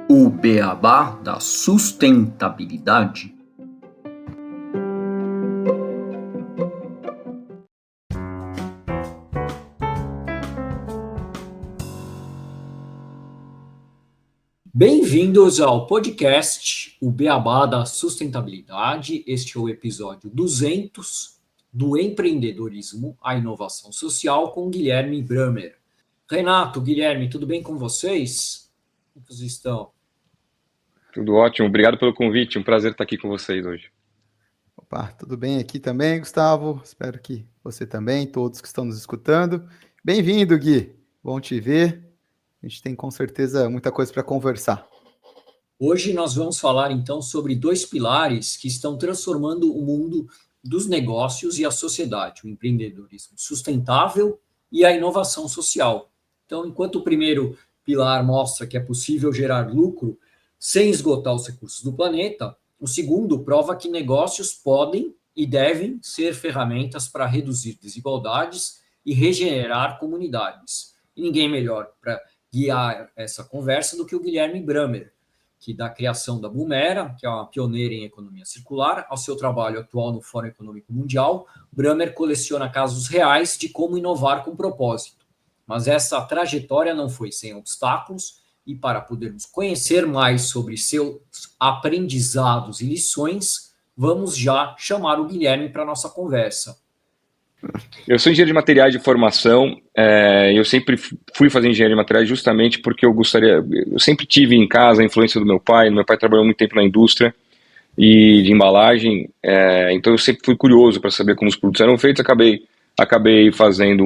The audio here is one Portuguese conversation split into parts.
O beabá da sustentabilidade. Bem-vindos ao podcast O Beabá da Sustentabilidade. Este é o episódio 200 do empreendedorismo à inovação social com Guilherme Bramer. Renato, Guilherme, tudo bem com vocês? Como vocês estão? Tudo ótimo, obrigado pelo convite, um prazer estar aqui com vocês hoje. Opa, tudo bem aqui também, Gustavo? Espero que você também, todos que estão nos escutando. Bem-vindo, Gui, bom te ver. A gente tem com certeza muita coisa para conversar. Hoje nós vamos falar então sobre dois pilares que estão transformando o mundo dos negócios e a sociedade, o empreendedorismo sustentável e a inovação social. Então, enquanto o primeiro pilar mostra que é possível gerar lucro sem esgotar os recursos do planeta, o segundo prova que negócios podem e devem ser ferramentas para reduzir desigualdades e regenerar comunidades. E ninguém melhor para guiar essa conversa do que o Guilherme Bramer, que da criação da Boomera, que é uma pioneira em economia circular, ao seu trabalho atual no Fórum Econômico Mundial, Bramer coleciona casos reais de como inovar com propósito. Mas essa trajetória não foi sem obstáculos, e para podermos conhecer mais sobre seus aprendizados e lições, vamos já chamar o Guilherme para a nossa conversa. Eu sou engenheiro de materiais de formação, eu sempre fui fazer engenharia de materiais justamente porque eu sempre tive em casa a influência do meu pai trabalhou muito tempo na indústria e de embalagem, então eu sempre fui curioso para saber como os produtos eram feitos, acabei fazendo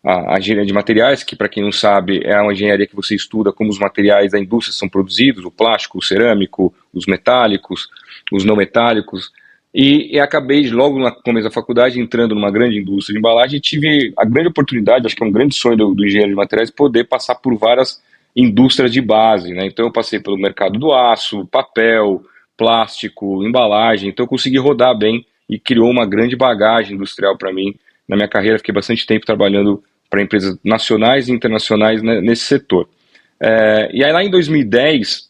a engenharia de materiais, que para quem não sabe é uma engenharia que você estuda como os materiais da indústria são produzidos, o plástico, o cerâmico, os metálicos, os não metálicos, e acabei logo no começo da faculdade entrando numa grande indústria de embalagem e tive a grande oportunidade, acho que é um grande sonho do engenheiro de materiais, poder passar por várias indústrias de base, né? Então eu passei pelo mercado do aço, papel, plástico, embalagem, então eu consegui rodar bem e criou uma grande bagagem industrial para mim. Na minha carreira fiquei bastante tempo trabalhando para empresas nacionais e internacionais nesse setor. E aí lá em 2010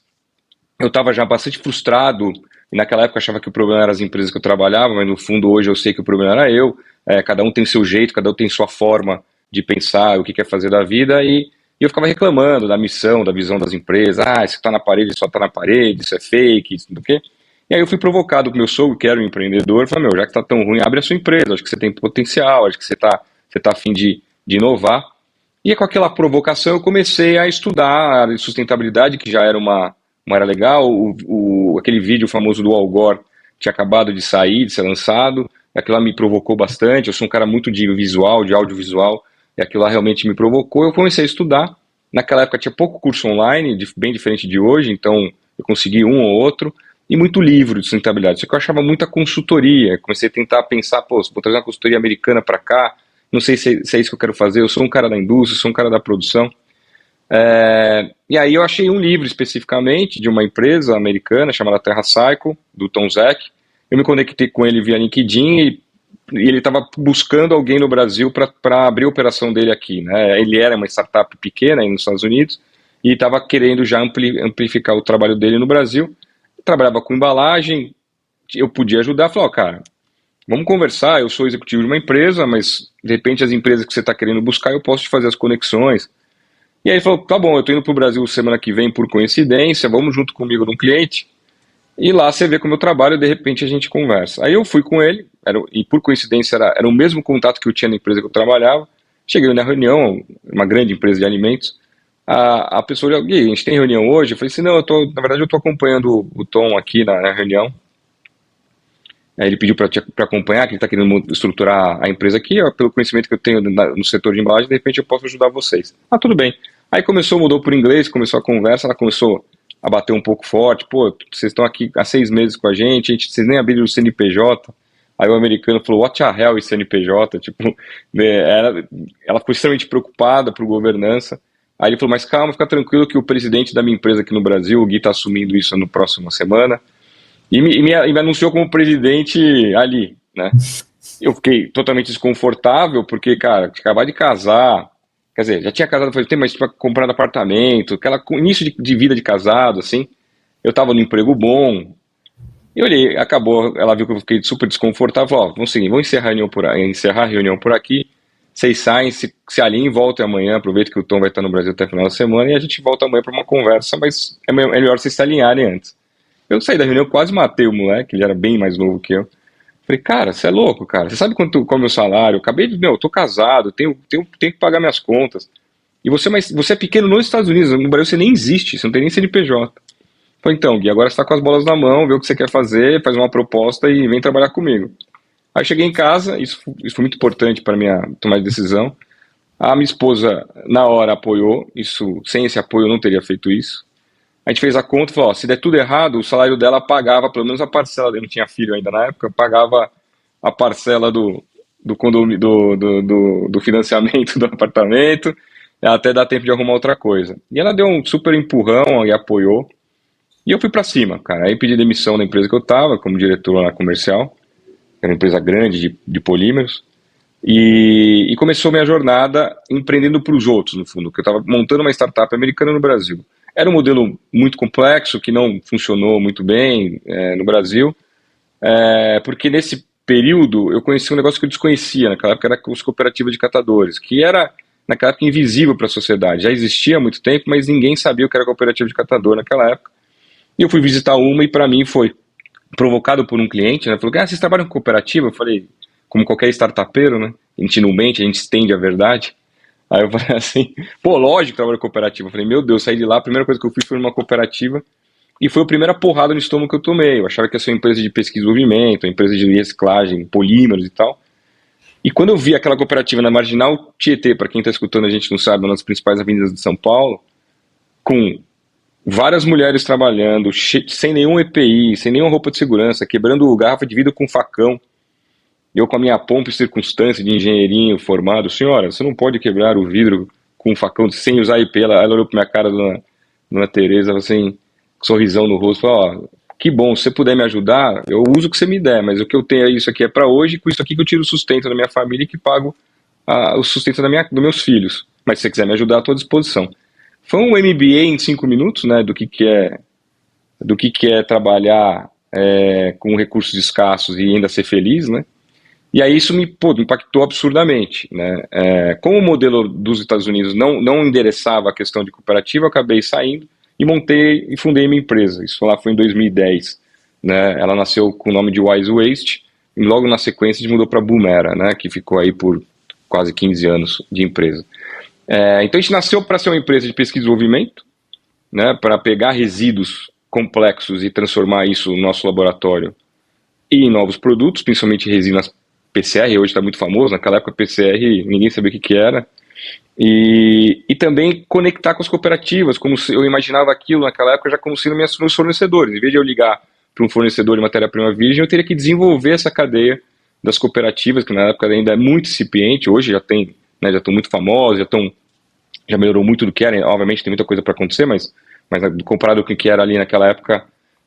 eu estava já bastante frustrado, e naquela época eu achava que o problema era as empresas que eu trabalhava, mas no fundo hoje eu sei que o problema era eu. Cada um tem seu jeito, cada um tem sua forma de pensar o que quer fazer da vida, e eu ficava reclamando da missão, da visão das empresas. Isso está na parede, só está na parede, isso é fake, isso não sei o quê. E aí eu fui provocado com meu sogro, que era um empreendedor, falei, já que está tão ruim, abre a sua empresa, acho que você tem potencial, acho que você tá a fim de inovar. E com aquela provocação eu comecei a estudar a área de sustentabilidade, que já era uma área legal, aquele vídeo famoso do Al Gore tinha acabado de sair, de ser lançado, aquilo lá me provocou bastante, eu sou um cara muito de visual, de audiovisual, e aquilo lá realmente me provocou, eu comecei a estudar. Naquela época tinha pouco curso online, bem diferente de hoje, então eu consegui um ou outro, e muito livro de sustentabilidade, só que eu achava muita consultoria, comecei a tentar pensar, vou trazer uma consultoria americana para cá, não sei se é isso que eu quero fazer, eu sou um cara da indústria, sou um cara da produção. E aí eu achei um livro especificamente de uma empresa americana chamada TerraCycle, do Tom Zek. Eu me conectei com ele via LinkedIn e ele estava buscando alguém no Brasil para abrir a operação dele aqui, né? Ele era uma startup pequena aí nos Estados Unidos e estava querendo já amplificar o trabalho dele no Brasil. Trabalhava com embalagem, eu podia ajudar, falou, cara, vamos conversar, eu sou executivo de uma empresa, mas de repente as empresas que você está querendo buscar, eu posso te fazer as conexões. E aí ele falou, tá bom, eu estou indo para o Brasil semana que vem por coincidência, vamos junto comigo num cliente, e lá você vê como eu trabalho e de repente a gente conversa. Aí eu fui com ele, e por coincidência era o mesmo contato que eu tinha na empresa que eu trabalhava, cheguei na reunião, uma grande empresa de alimentos, a pessoa olhou, Gui, a gente tem reunião hoje? Eu falei assim, não, na verdade eu estou acompanhando o Tom aqui na reunião. Aí ele pediu para acompanhar, que ele está querendo estruturar a empresa aqui, pelo conhecimento que eu tenho no setor de embalagem, de repente eu posso ajudar vocês. Tudo bem. Aí mudou para o inglês, começou a conversa, ela começou a bater um pouco forte, vocês estão aqui há 6 meses com a gente, vocês nem abriram o CNPJ. Aí o americano falou, what the hell is CNPJ? Ela ficou extremamente preocupada por governança. Aí ele falou, mas calma, fica tranquilo que o presidente da minha empresa aqui no Brasil, o Gui, está assumindo isso na próxima semana. E me anunciou como presidente ali, né? Eu fiquei totalmente desconfortável, porque, cara, tinha acabado de casar, quer dizer, já tinha casado faz tempo, mas tinha comprado apartamento, aquela início de vida de casado, assim. Eu tava no emprego bom, e olhei, acabou, ela viu que eu fiquei super desconfortável, falou, ó, vamos seguir, vamos encerrar a reunião por aqui, vocês saem, se alinhem, voltem amanhã, aproveita que o Tom vai estar no Brasil até o final da semana, e a gente volta amanhã para uma conversa, mas é melhor vocês se alinharem antes. Eu saí da reunião, quase matei o moleque, ele era bem mais novo que eu. Falei, cara, você é louco, cara, você sabe qual é o meu salário? Eu acabei de, meu, eu tô casado, tenho que pagar minhas contas. E você é pequeno nos Estados Unidos, no Brasil você nem existe, você não tem nem CNPJ. Falei, então, Gui, agora você tá com as bolas na mão, vê o que você quer fazer, faz uma proposta e vem trabalhar comigo. Aí cheguei em casa, isso foi muito importante para minha tomada de decisão. A minha esposa, na hora, apoiou, sem esse apoio eu não teria feito isso. A gente fez a conta e falou, ó, se der tudo errado, o salário dela pagava, pelo menos a parcela, eu não tinha filho ainda na época, pagava a parcela do condomínio, do financiamento do apartamento, até dar tempo de arrumar outra coisa. E ela deu um super empurrão e apoiou. E eu fui pra cima, cara. Aí pedi demissão da empresa que eu tava, como diretor lá comercial, que era uma empresa grande de polímeros, e começou minha jornada empreendendo para os outros, no fundo, que eu estava montando uma startup americana no Brasil. Era um modelo muito complexo, que não funcionou muito bem no Brasil, porque nesse período eu conheci um negócio que eu desconhecia, naquela época era as cooperativas de catadores, que era, naquela época, invisível para a sociedade. Já existia há muito tempo, mas ninguém sabia o que era cooperativa de catador naquela época. E eu fui visitar uma e para mim foi provocado por um cliente, né? Falou, vocês trabalham com cooperativa? Eu falei, como qualquer startupeiro, né? A gente não mente, a gente estende a verdade. Aí eu falei assim, pô, lógico que trabalho com cooperativa. Eu falei, meu Deus, saí de lá, a primeira coisa que eu fiz foi numa cooperativa e foi a primeira porrada no estômago que eu tomei. Eu achava que ia ser uma empresa de pesquisa e desenvolvimento, uma empresa de reciclagem, polímeros e tal. E quando eu vi aquela cooperativa na Marginal Tietê, para quem está escutando a gente não sabe, uma das principais avenidas de São Paulo, com várias mulheres trabalhando, sem nenhum EPI, sem nenhuma roupa de segurança, quebrando garrafa de vidro com facão. Eu com a minha pompa e circunstância de engenheirinho formado, senhora, você não pode quebrar o vidro com um facão sem usar IP. Ela olhou pra minha cara, dona Tereza, assim, com um sorrisão no rosto, falou, ó, que bom, se você puder me ajudar, eu uso o que você me der, mas o que eu tenho, isso aqui é para hoje, com isso aqui que eu tiro o sustento da minha família e que pago o sustento dos meus filhos. Mas se você quiser me ajudar, estou à disposição. Foi um MBA em 5 minutos, né, do que é trabalhar com recursos escassos e ainda ser feliz, né? E aí isso me impactou absurdamente, né? Como o modelo dos Estados Unidos não endereçava a questão de cooperativa, eu acabei saindo e montei e fundei minha empresa. Isso lá foi em 2010, né? Ela nasceu com o nome de Wise Waste e logo na sequência a gente mudou para Boomera, né? Que ficou aí por quase 15 anos de empresa. Então a gente nasceu para ser uma empresa de pesquisa e desenvolvimento, né, para pegar resíduos complexos e transformar isso no nosso laboratório e em novos produtos, principalmente resinas PCR, hoje está muito famoso, naquela época PCR ninguém sabia o que era, e também conectar com as cooperativas, como se eu imaginava aquilo naquela época já como sendo meus fornecedores. Em vez de eu ligar para um fornecedor de matéria-prima virgem, eu teria que desenvolver essa cadeia das cooperativas, que na época ainda é muito incipiente, hoje já tem, né, já estão muito famosos, já melhorou muito do que era, obviamente tem muita coisa para acontecer, mas comparado com o que era ali naquela época,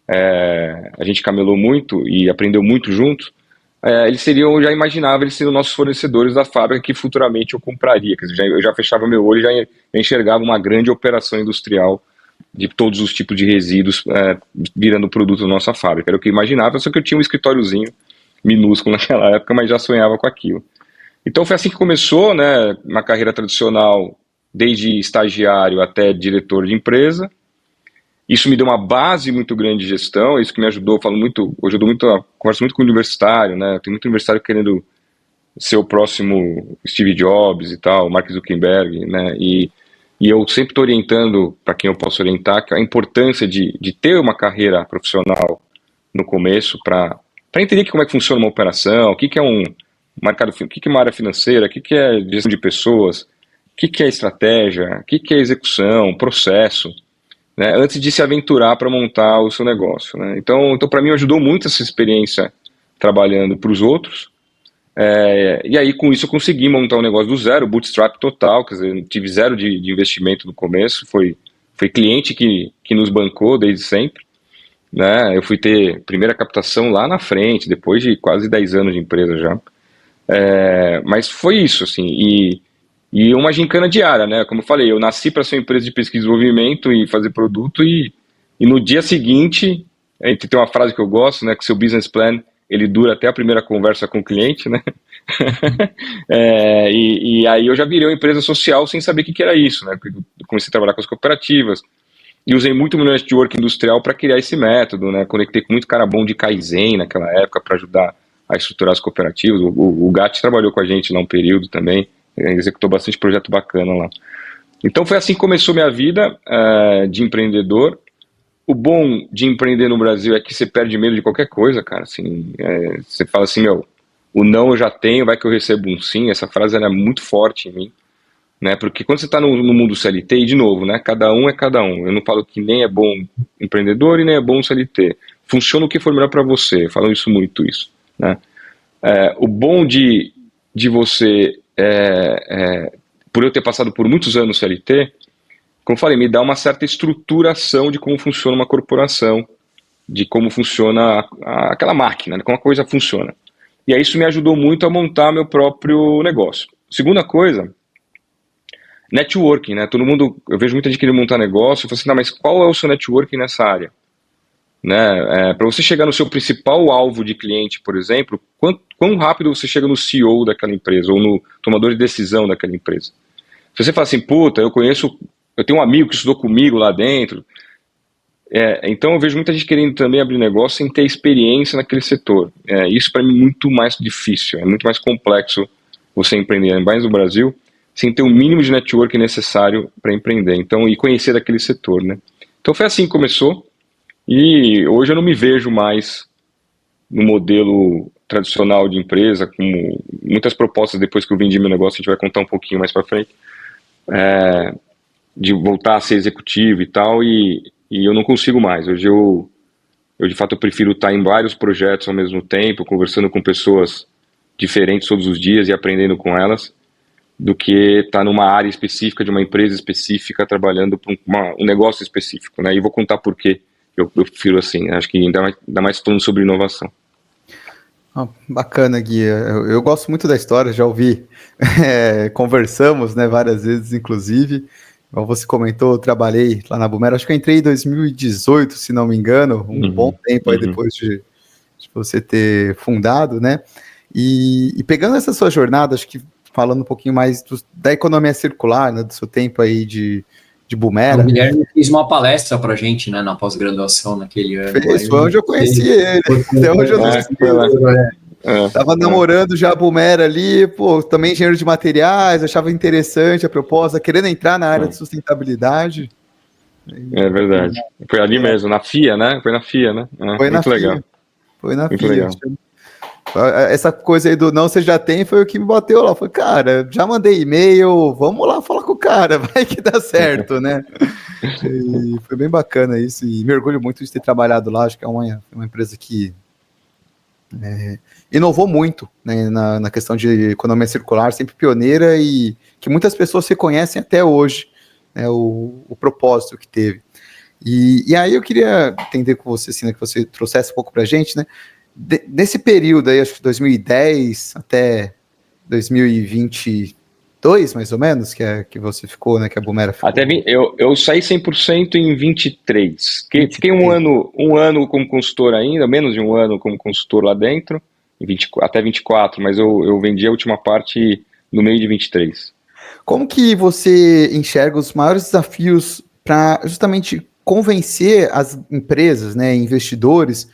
a gente camelou muito e aprendeu muito juntos. Eles seriam, eu já imaginava eles sendo nossos fornecedores da fábrica que futuramente eu compraria, quer dizer, eu já fechava meu olho e já enxergava uma grande operação industrial de todos os tipos de resíduos virando produto da nossa fábrica, era o que eu imaginava, só que eu tinha um escritóriozinho minúsculo naquela época, mas já sonhava com aquilo. Então foi assim que começou, né, uma carreira tradicional, desde estagiário até diretor de empresa. Isso me deu uma base muito grande de gestão, isso que me ajudou, hoje eu converso muito com o universitário, né, tem muito universitário querendo ser o próximo Steve Jobs e tal, Mark Zuckerberg, né, e eu sempre estou orientando, para quem eu posso orientar, a importância de ter uma carreira profissional no começo, para entender como é que funciona uma operação, o que é um mercado, o que é uma área financeira, o que é gestão de pessoas, o que é estratégia, o que é execução, processo, né, antes de se aventurar para montar o seu negócio, né. Então para mim ajudou muito essa experiência trabalhando para os outros, e aí com isso eu consegui montar um negócio do zero, bootstrap total, quer dizer, tive zero de investimento no começo, foi cliente que nos bancou desde sempre, né. Eu fui ter primeira captação lá na frente, depois de quase 10 anos de empresa já. Mas foi isso, assim, e uma gincana diária, né? Como eu falei, eu nasci para ser uma empresa de pesquisa e desenvolvimento e fazer produto, e no dia seguinte, tem uma frase que eu gosto, né? Que seu business plan, ele dura até a primeira conversa com o cliente, né? E aí eu já virei uma empresa social sem saber o que era isso, né? Porque eu comecei a trabalhar com as cooperativas e usei muito o meu network industrial para criar esse método, né? Conectei com muito cara bom de Kaizen naquela época para ajudar a estruturar as cooperativas. O Gatti trabalhou com a gente lá um período também, executou bastante projeto bacana lá. Então foi assim que começou minha vida de empreendedor. O bom de empreender no Brasil é que você perde medo de qualquer coisa, cara. Assim, você fala assim, meu, o não eu já tenho, vai que eu recebo um sim. Essa frase era muito forte em mim, né? Porque quando você está no mundo CLT, e de novo, né? Cada um é cada um. Eu não falo que nem é bom empreendedor e nem é bom CLT. Funciona o que for melhor para você. Falam isso muito, isso, né? O bom de você, por eu ter passado por muitos anos CLT, como eu falei, me dá uma certa estruturação de como funciona uma corporação, de como funciona aquela máquina, né? Como a coisa funciona. E aí isso me ajudou muito a montar meu próprio negócio. Segunda coisa, networking, né? Todo mundo, eu vejo muita gente querendo montar negócio, eu falo assim, não, mas qual é o seu networking nessa área? Né? Para você chegar no seu principal alvo de cliente, por exemplo, quão rápido você chega no CEO daquela empresa, ou no tomador de decisão daquela empresa? Se você fala assim, puta, eu tenho um amigo que estudou comigo lá dentro, então eu vejo muita gente querendo também abrir negócio sem ter experiência naquele setor. Isso para mim é muito mais difícil, é muito mais complexo você empreender, mais no Brasil, sem ter o mínimo de network necessário para empreender, então, e conhecer daquele setor, né? Então foi assim que começou, e hoje eu não me vejo mais no modelo tradicional de empresa, com muitas propostas depois que eu vendi meu negócio, a gente vai contar um pouquinho mais para frente, de voltar a ser executivo e tal, e eu não consigo mais. Hoje eu de fato eu prefiro estar em vários projetos ao mesmo tempo, conversando com pessoas diferentes todos os dias e aprendendo com elas, do que estar numa área específica de uma empresa específica trabalhando para um negócio específico, né? E vou contar por que eu prefiro assim. Acho que ainda mais falando sobre inovação. Bacana, Gui. Eu gosto muito da história, já ouvi, conversamos, né, várias vezes, inclusive. Como você comentou, eu trabalhei lá na Bumera, acho que eu entrei em 2018, se não me engano, bom tempo aí depois de você ter fundado, né? E pegando essa sua jornada, acho que falando um pouquinho mais da economia circular, né, do seu tempo aí de Bumera. O Guilherme fez uma palestra pra gente, né, na pós-graduação naquele ano. Foi onde eu conheci ele. Até hoje eu não sei. Tava namorando já a Bumera ali, pô, também engenheiro de materiais, achava interessante a proposta, querendo entrar na área de sustentabilidade. É verdade. Foi ali mesmo, na FIA, né? Foi na FIA, né? Foi muito legal. Foi na FIA. Legal. Essa coisa aí do não, você já tem, foi o que me bateu lá. Falei, cara, já mandei e-mail, vamos lá falar com o cara, vai que dá certo, né? E foi bem bacana isso, e me orgulho muito de ter trabalhado lá. Acho que é uma empresa que inovou muito, né, na questão de economia circular, sempre pioneira, e que muitas pessoas reconhecem até hoje, né, o propósito que teve. E aí eu queria entender com você, assim, né, que você trouxesse um pouco para a gente, né? Nesse período aí, acho que 2010 até 2022, mais ou menos, que você ficou, né, que a Bumera ficou. Eu saí 100% em 23. Fiquei um ano como consultor ainda, menos de um ano como consultor lá dentro, até 24, mas eu vendi a última parte no meio de 23. Como que você enxerga os maiores desafios para justamente convencer as empresas, né, investidores,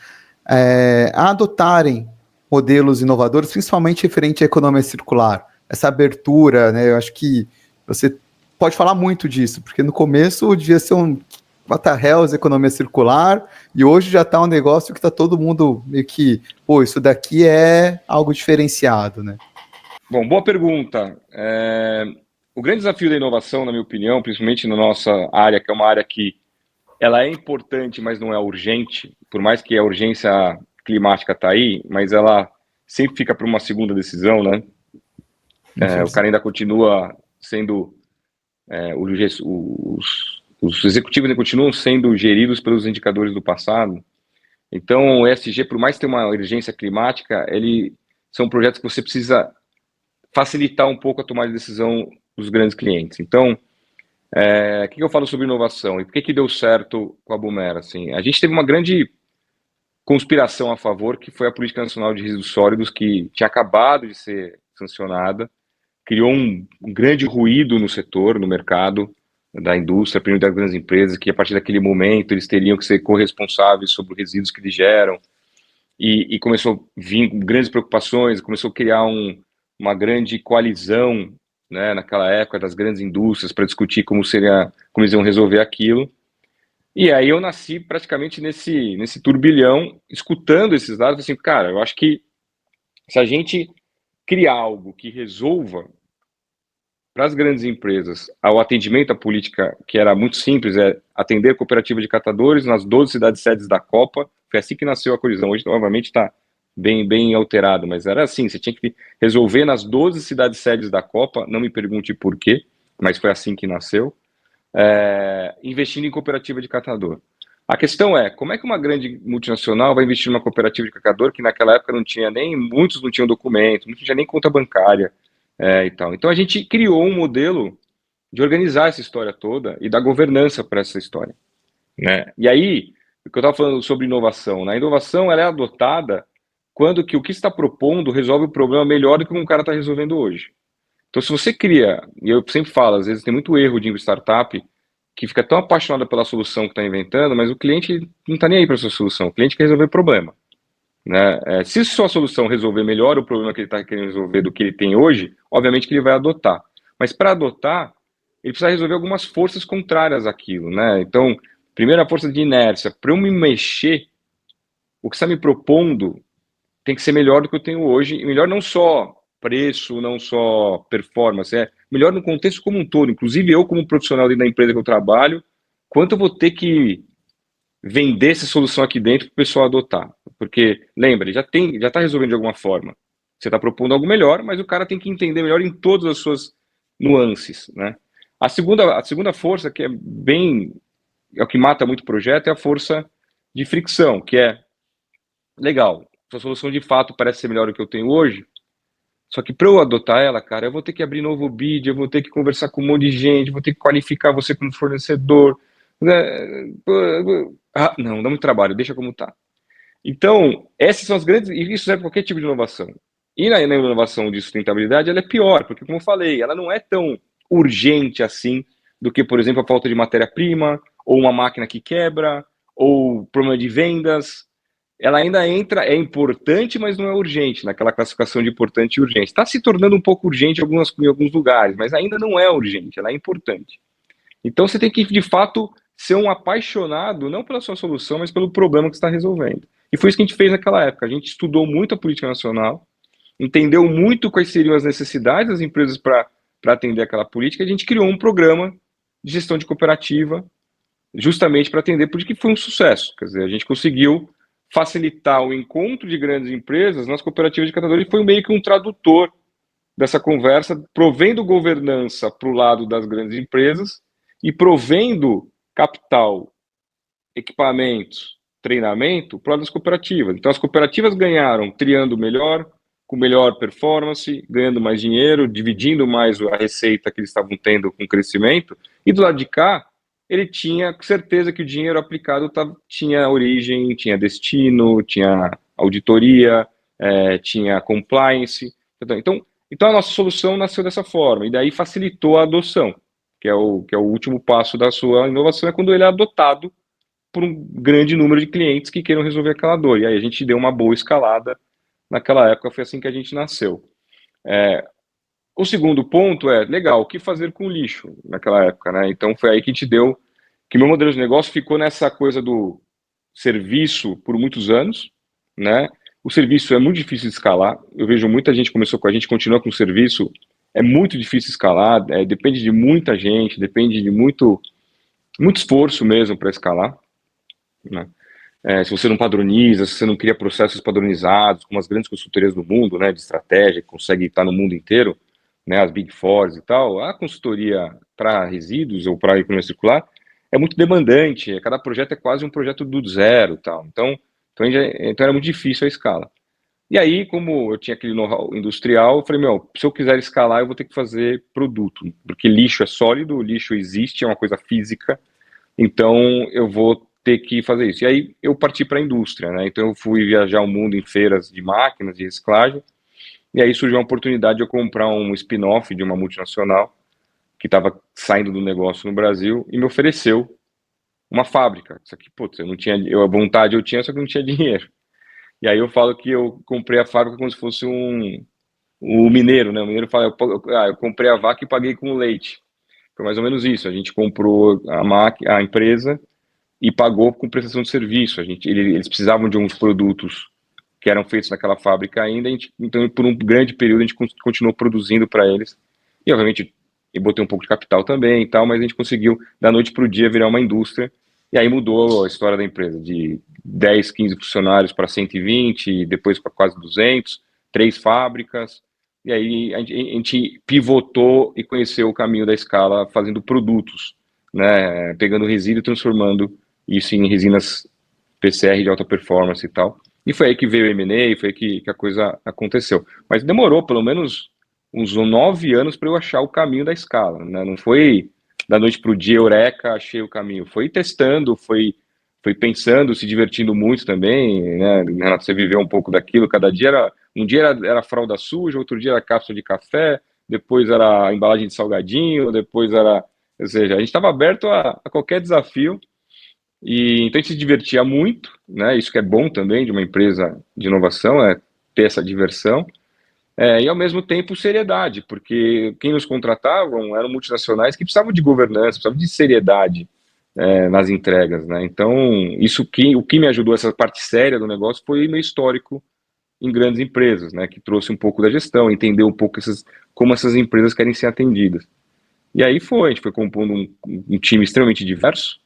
a adotarem modelos inovadores, principalmente referente à economia circular? Essa abertura, né? Eu acho que você pode falar muito disso, porque no começo devia ser what the hell, economia circular, e hoje já está um negócio que está todo mundo meio que, pô, isso daqui é algo diferenciado, né? Bom, boa pergunta. O grande desafio da inovação, na minha opinião, principalmente na nossa área, que é uma área que ela é importante, mas não é urgente, por mais que a urgência climática está aí, mas ela sempre fica para uma segunda decisão, né? O cara ainda continua sendo... os executivos ainda continuam sendo geridos pelos indicadores do passado. Então, o ESG, por mais que tenha uma urgência climática, são projetos que você precisa facilitar um pouco a tomada de decisão dos grandes clientes. Então, o que eu falo sobre inovação e por que deu certo com a Boomera? Assim, a gente teve uma grande conspiração a favor, que foi a Política Nacional de Resíduos Sólidos, que tinha acabado de ser sancionada, criou um grande ruído no setor, no mercado da indústria, primeiro das grandes empresas, que a partir daquele momento eles teriam que ser corresponsáveis sobre os resíduos que eles geram, e começou a vir grandes preocupações, começou a criar uma grande coalizão, né, naquela época, das grandes indústrias para discutir como eles iam resolver aquilo. E aí eu nasci praticamente nesse turbilhão, escutando esses dados, assim, cara, eu acho que se a gente criar algo que resolva para as grandes empresas o atendimento à política, que era muito simples, atender cooperativa de catadores nas 12 cidades sedes da Copa, foi assim que nasceu a colisão. Hoje, novamente, está bem alterado, mas era assim, você tinha que resolver nas 12 cidades sedes da Copa, não me pergunte por quê, mas foi assim que nasceu, investindo em cooperativa de catador. A questão é, como é que uma grande multinacional vai investir numa cooperativa de catador que naquela época muitos não tinham documento, muitos não tinham nem conta bancária, e tal. Então a gente criou um modelo de organizar essa história toda e dar governança para essa história, né? E aí, o que eu estava falando sobre inovação, né? A inovação ela é adotada quando que o que está propondo resolve o problema melhor do que um cara está resolvendo hoje. Então, se você cria, e eu sempre falo, às vezes tem muito erro de startup que fica tão apaixonado pela solução que está inventando, mas o cliente não está nem aí para a sua solução, o cliente quer resolver o problema, né? Se sua solução resolver melhor o problema que ele está querendo resolver do que ele tem hoje, obviamente que ele vai adotar. Mas para adotar, ele precisa resolver algumas forças contrárias àquilo, né? Então, primeiro a força de inércia. Para eu me mexer, o que você está me propondo tem que ser melhor do que eu tenho hoje, e melhor não só preço, não só performance, melhor no contexto como um todo, inclusive eu como profissional da empresa que eu trabalho, quanto eu vou ter que vender essa solução aqui dentro para o pessoal adotar, porque, lembra, já está resolvendo de alguma forma, você está propondo algo melhor, mas o cara tem que entender melhor em todas as suas nuances, né? A segunda força, que é o que mata muito o projeto, é a força de fricção, que é, legal, sua solução de fato parece ser melhor do que eu tenho hoje, só que para eu adotar ela, cara, eu vou ter que abrir novo bid, eu vou ter que conversar com um monte de gente, vou ter que qualificar você como fornecedor. Não, dá muito trabalho, deixa como tá. Então, essas são as grandes... E isso serve para qualquer tipo de inovação. E na inovação de sustentabilidade, ela é pior, porque, como eu falei, ela não é tão urgente assim do que, por exemplo, a falta de matéria-prima, ou uma máquina que quebra, ou problema de vendas. Ela ainda é importante, mas não é urgente, naquela classificação de importante e urgente. Está se tornando um pouco urgente em alguns lugares, mas ainda não é urgente, ela é importante. Então você tem que, de fato, ser um apaixonado, não pela sua solução, mas pelo problema que você está resolvendo. E foi isso que a gente fez naquela época. A gente estudou muito a política nacional, entendeu muito quais seriam as necessidades das empresas para atender aquela política, e a gente criou um programa de gestão de cooperativa, justamente para atender, porque foi um sucesso. Quer dizer, a gente conseguiu facilitar o encontro de grandes empresas nas cooperativas de catadores e foi meio que um tradutor dessa conversa, provendo governança para o lado das grandes empresas e provendo capital, equipamentos, treinamento para o lado das cooperativas. Então as cooperativas ganharam triando melhor, com melhor performance, ganhando mais dinheiro, dividindo mais a receita que eles estavam tendo com o crescimento, e do lado de cá, ele tinha certeza que o dinheiro aplicado tinha origem, tinha destino, tinha auditoria, tinha compliance. Então a nossa solução nasceu dessa forma, e daí facilitou a adoção, que é o último passo da sua inovação, é quando ele é adotado por um grande número de clientes que queiram resolver aquela dor. E aí a gente deu uma boa escalada naquela época, foi assim que a gente nasceu. O segundo ponto legal, o que fazer com o lixo naquela época, né? Então foi aí que a gente que meu modelo de negócio ficou nessa coisa do serviço por muitos anos, né? O serviço é muito difícil de escalar, eu vejo muita gente começou com a gente, continua com o serviço, é muito difícil escalar, depende de muita gente, depende de muito esforço mesmo para escalar, né? Se você não padroniza, se você não cria processos padronizados, como as grandes consultorias do mundo, né, de estratégia, que consegue estar no mundo inteiro, né, as Big Fours e tal, a consultoria para resíduos ou para economia circular é muito demandante, cada projeto é quase um projeto do zero e tal, então era muito difícil a escala. E aí, como eu tinha aquele know-how industrial, eu falei, se eu quiser escalar, eu vou ter que fazer produto, porque lixo é sólido, lixo existe, é uma coisa física, então eu vou ter que fazer isso. E aí eu parti para a indústria, né? Então eu fui viajar o mundo em feiras de máquinas de reciclagem, e aí surgiu a oportunidade de eu comprar um spin-off de uma multinacional que estava saindo do negócio no Brasil e me ofereceu uma fábrica. Só que, putz, a vontade eu tinha, só que não tinha dinheiro. E aí eu falo que eu comprei a fábrica como se fosse o mineiro, né? O mineiro fala, eu comprei a vaca e paguei com leite. Foi mais ou menos isso. A gente comprou a empresa e pagou com prestação de serviço. Eles precisavam de alguns produtos que eram feitos naquela fábrica ainda, então por um grande período a gente continuou produzindo para eles. E obviamente eu botei um pouco de capital também e tal, mas a gente conseguiu da noite para o dia virar uma indústria. E aí mudou a história da empresa, de 10, 15 funcionários para 120, depois para quase 200, 3 fábricas. E aí a gente pivotou e conheceu o caminho da escala fazendo produtos, né, pegando resíduo e transformando isso em resinas PCR de alta performance e tal. E foi aí que veio o M&A, foi aí que a coisa aconteceu. Mas demorou pelo menos uns 9 anos para eu achar o caminho da escala, né? Não foi da noite para o dia, eureka, achei o caminho. Foi testando, foi pensando, se divertindo muito também, né? Renato, você viveu um pouco daquilo, cada dia um dia era fralda suja, outro dia era cápsula de café, depois era embalagem de salgadinho, depois era... Ou seja, a gente estava aberto a qualquer desafio, e então a gente se divertia muito, né? Isso que é bom também de uma empresa de inovação, é ter essa diversão, e ao mesmo tempo seriedade, porque quem nos contratavam eram multinacionais que precisavam de governança, precisavam de seriedade nas entregas, né? Então o que me ajudou, essa parte séria do negócio, foi meu histórico em grandes empresas, né? Que trouxe um pouco da gestão, entender um pouco como essas empresas querem ser atendidas. E aí a gente foi compondo um time extremamente diverso,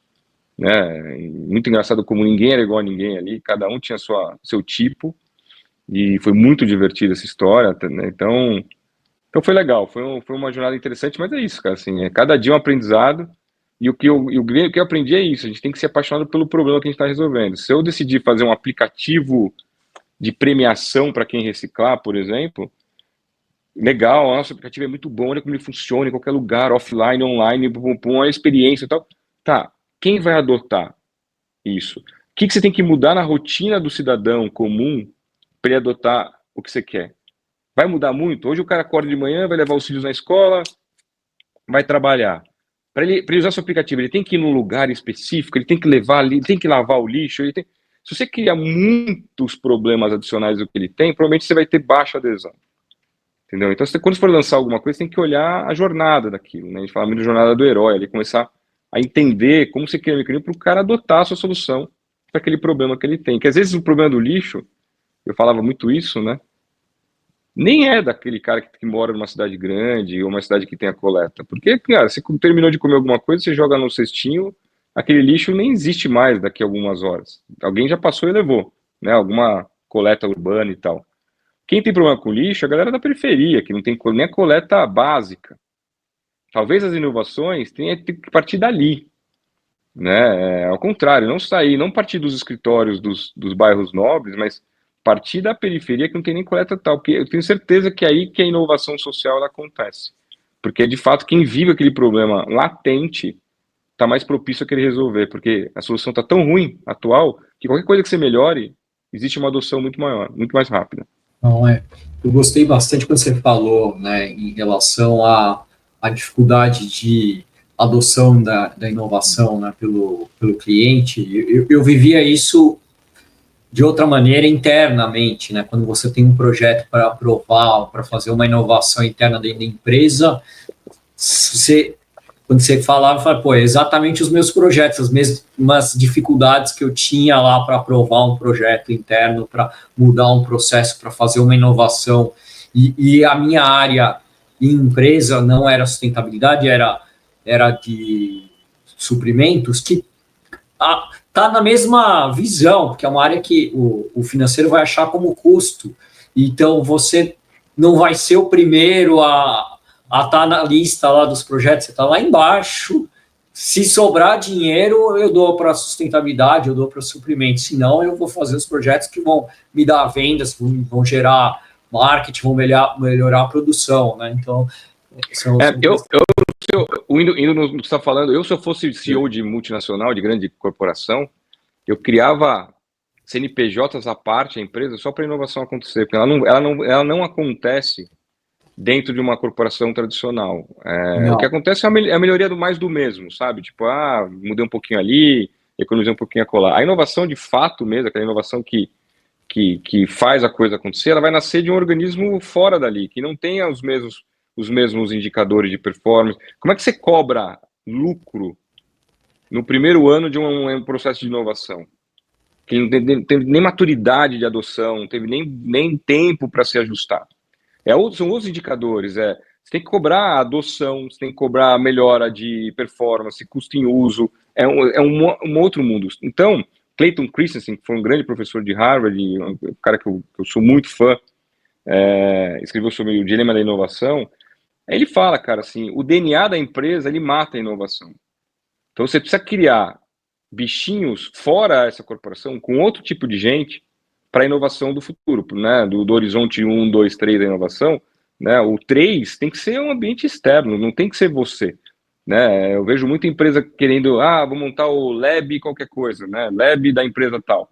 né? Muito engraçado como ninguém era igual a ninguém ali, cada um tinha seu tipo, e foi muito divertida essa história, né? Então foi legal, foi uma jornada interessante, mas é isso, cara, assim, cada dia um aprendizado, e o que eu aprendi é isso, a gente tem que ser apaixonado pelo problema que a gente está resolvendo. Se eu decidir fazer um aplicativo de premiação para quem reciclar, por exemplo, legal, nosso aplicativo é muito bom, olha como ele funciona em qualquer lugar, offline, online, a experiência e tal. Tá, quem vai adotar isso? O que você tem que mudar na rotina do cidadão comum para ele adotar o que você quer? Vai mudar muito? Hoje o cara acorda de manhã, vai levar os filhos na escola, vai trabalhar. Para ele usar seu aplicativo, ele tem que ir num lugar específico, ele tem que levar ali, ele tem que lavar o lixo. Se você criar muitos problemas adicionais do que ele tem, provavelmente você vai ter baixa adesão. Entendeu? Então, quando você for lançar alguma coisa, você tem que olhar a jornada daquilo, né? A gente fala muito da jornada do herói, ali, começar a entender como você cria um mecanismo para o cara adotar a sua solução para aquele problema que ele tem. Que às vezes o problema do lixo, eu falava muito isso, né? Nem é daquele cara que mora numa cidade grande ou uma cidade que tem a coleta. Porque, cara, você terminou de comer alguma coisa, você joga no cestinho, aquele lixo nem existe mais daqui a algumas horas. Alguém já passou e levou, né? Alguma coleta urbana e tal. Quem tem problema com lixo é a galera da periferia, que não tem nem a coleta básica. Talvez as inovações tenham que partir dali, né? Ao contrário, não partir dos escritórios dos bairros nobres, mas partir da periferia que não tem nem coleta tal, porque eu tenho certeza que é aí que a inovação social ela acontece. Porque, de fato, quem vive aquele problema latente está mais propício a querer resolver, porque a solução está tão ruim, atual, que qualquer coisa que você melhore, existe uma adoção muito maior, muito mais rápida. Não, eu gostei bastante quando você falou, né, em relação à dificuldade de adoção da inovação, né, pelo cliente. Eu vivia isso de outra maneira internamente, né, quando você tem um projeto para aprovar, para fazer uma inovação interna dentro da empresa, quando você falava, pô, é exatamente os meus projetos, as mesmas dificuldades que eu tinha lá para aprovar um projeto interno, para mudar um processo, para fazer uma inovação. E a minha área em empresa não era sustentabilidade, era de suprimentos, que está na mesma visão, porque é uma área que o financeiro vai achar como custo. Então, você não vai ser o primeiro a estar na lista lá dos projetos, você está lá embaixo, Se sobrar dinheiro, eu dou para sustentabilidade, eu dou para suprimento. Se não, eu vou fazer os projetos que vão me dar vendas, vão gerar marketing, vão melhorar a produção, né? Então, indo no que você está falando, se eu fosse CEO de multinacional, de grande corporação, eu criava CNPJs à parte, a empresa, só para a inovação acontecer, porque ela não acontece dentro de uma corporação tradicional. O que acontece é a melhoria do mais do mesmo, sabe? Tipo, mudei um pouquinho ali, economizei um pouquinho acolá. A inovação de fato mesmo, aquela inovação que faz a coisa acontecer, ela vai nascer de um organismo fora dali, que não tenha os mesmos indicadores de performance. Como é que você cobra lucro no primeiro ano de um processo de inovação? Que não teve nem maturidade de adoção, não teve nem tempo para se ajustar. São outros indicadores. Você tem que cobrar a adoção, você tem que cobrar a melhora de performance, custo em uso. É um outro mundo. Então, Clayton Christensen, que foi um grande professor de Harvard, um cara que eu sou muito fã, escreveu sobre o dilema da inovação. Ele fala, cara, assim, o DNA da empresa, ele mata a inovação. Então, você precisa criar bichinhos fora essa corporação, com outro tipo de gente, para a inovação do futuro, né? Do horizonte 1, 2, 3 da inovação, né? O 3 tem que ser um ambiente externo, não tem que ser você. Né? Eu vejo muita empresa querendo, vou montar o lab qualquer coisa, né? Lab da empresa tal.